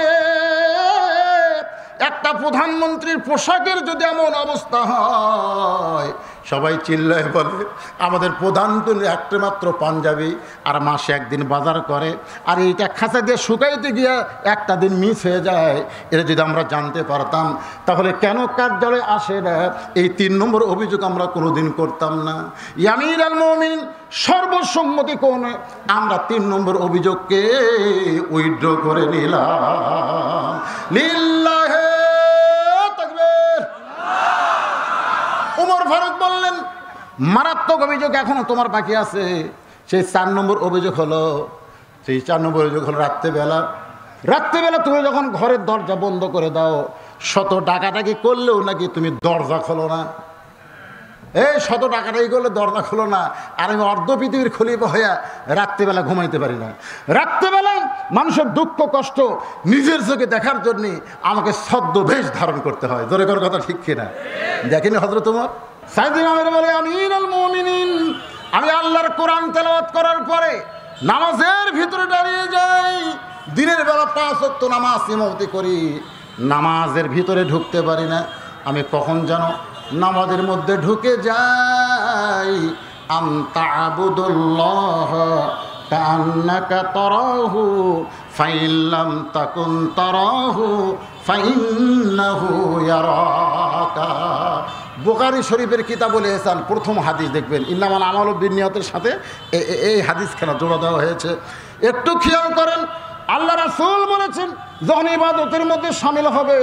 একটা প্রধানমন্ত্রীর পোশাকের যদি এমন অবস্থা হয়, সবাই চিল্লায় বলে আমাদের প্রধান তো একটা মাত্র পাঞ্জাবি আর মাসে একদিন বাজার করে, আর এইটা খাঁচা দিয়ে শুকাইতে গিয়ে একটা দিন মিস হয়ে যায়। এটা যদি আমরা জানতে পারতাম তাহলে কেন কার্যালয়ে আসে না, এই 3 নম্বর অভিযোগ আমরা কোনোদিন করতাম না। আমিরুল মুমিনিন সর্বসম্মতিক্রমে আমরা 3 নম্বর অভিযোগকে উইথড্র করে নিলাম। লিল্লাহি উমর ফারুক বললেন মারাত্মক অভিযোগ এখনো তোমার বাকি আছে। সেই 4 নম্বর অভিযোগ হলো, সেই 4 নম্বর অভিযোগ হলো রাত্রেবেলা তুমি যখন ঘরের দরজা বন্ধ করে দাও, শত ডাকাডাকি করলেও নাকি তুমি দরজা খোলো না। এই শত ডাকাডাকি করলে দরজা খোলো না, আর আমি অর্ধ পৃথিবীর খলিফা হইয়া রাত্রেবেলা ঘুমাইতে পারি না। রাত্রেবেলা মানুষের দুঃখ কষ্ট নিজের চোখে দেখার জন্যে আমাকে ছদ্মবেশ ধারণ করতে হয়। জোরে করার কথা ঠিক কিনা? দেখেনি হযরত ওমর? সাইয়েদ আমির বলে আমিরুল মুমিনিন আমি আল্লাহর কোরআন তেলাওয়াত করার পরে নামাজের ভিতরে দাঁড়িয়ে যাই, দিনের বেলা 5 ওয়াক্ত নামাজ ইমামতি করি, নামাজের ভিতরে ঢুকতে পারি না। আমি কখন যেন নামাজের মধ্যে ঢুকে যাই। আনতা আবুদুল্লাহ কান্নাকা তারাহু ফাইল্লাম তাকুন তারাহু ফাইন্নাহু ইয়ারাকা। বুখারী শরীফের কিতাবুল ইহসান প্রথম হাদিস দেখবেন, ইন্নামাল আমালু বিন্নিয়াতের সাথে এই হাদিস খেলা জোড়া দেওয়া হয়েছে। একটু খেয়াল করেন, আল্লাহ রাসূল বলেছেন যখন ইবাদতের মধ্যে শামিল হবে,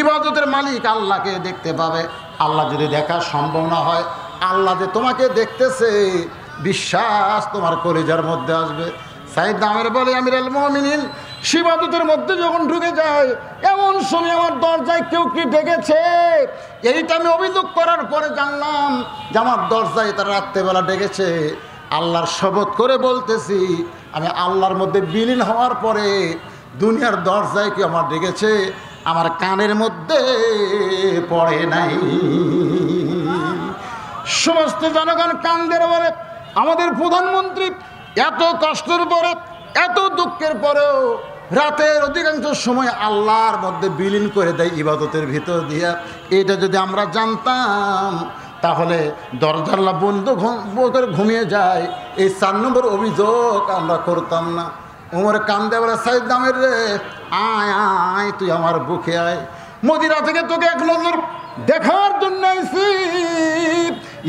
ইবাদতের মালিক আল্লাহকে দেখতে পাবে। আল্লাহ যদি দেখা সম্ভব না হয়, আল্লাহ যে তোমাকে দেখতেছে বিশ্বাস তোমার কলিজার মধ্যে আসবে। সাইয়েদ আমির বলে আমিরুল মুমিনিন ইবাদতের মধ্যে যখন ঢুকে যায়, এমন সময় আমার দরজায় কেউ কি ডেকেছে, এইটা আমি অভিযোগ করার পরে জানলাম যে আমার দরজায় তারা রাত্রেবেলা ডেকেছে। আল্লাহর শপথ করে বলতেছি, আমি আল্লাহর মধ্যে বিলীন হওয়ার পরে দুনিয়ার দরজায় কি আমার ডেকেছে, আমার কানের মধ্যে পড়ে নাই। সমস্ত জনগণ কান্দের বলে আমাদের প্রধানমন্ত্রী এত কষ্টের পরে এত দুঃখের পরেও রাতের অধিকাংশ সময় আল্লাহর মধ্যে বিলীন করে দেয় ইবাদতের ভিতর দিয়া। এটা যদি আমরা জানতাম তাহলে দরজাল্লা বন্ধ করে ঘুমিয়ে যায়, এই 4 নম্বর অভিযোগ আমরা করতাম না। ওমর কান্দে বলে, সাইদ নামের রে, আয় আয়, তুই আমার বুকে আয়, মদিনা থেকে তোকে এক নজর দেখার জন্য আইছি,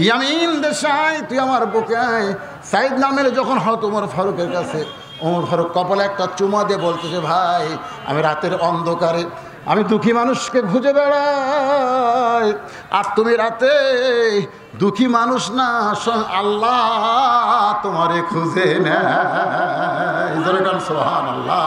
ইয়ামিন দেশায়, তুই আমার বুকে আয়। সাইদ নামের যখন হয়তো ওমর ফারুকের কাছে, ওমর ফারুক কপালে একটা চুমা দিয়ে বলতেছে, ভাই আমি রাতের অন্ধকারে আমি দুঃখী মানুষকে খুঁজে বেড়াই, আর তুমি রাতে দুঃখী মানুষ না, আল্লাহ তোমারে খুঁজে নেয়। সুবহানাল্লাহ।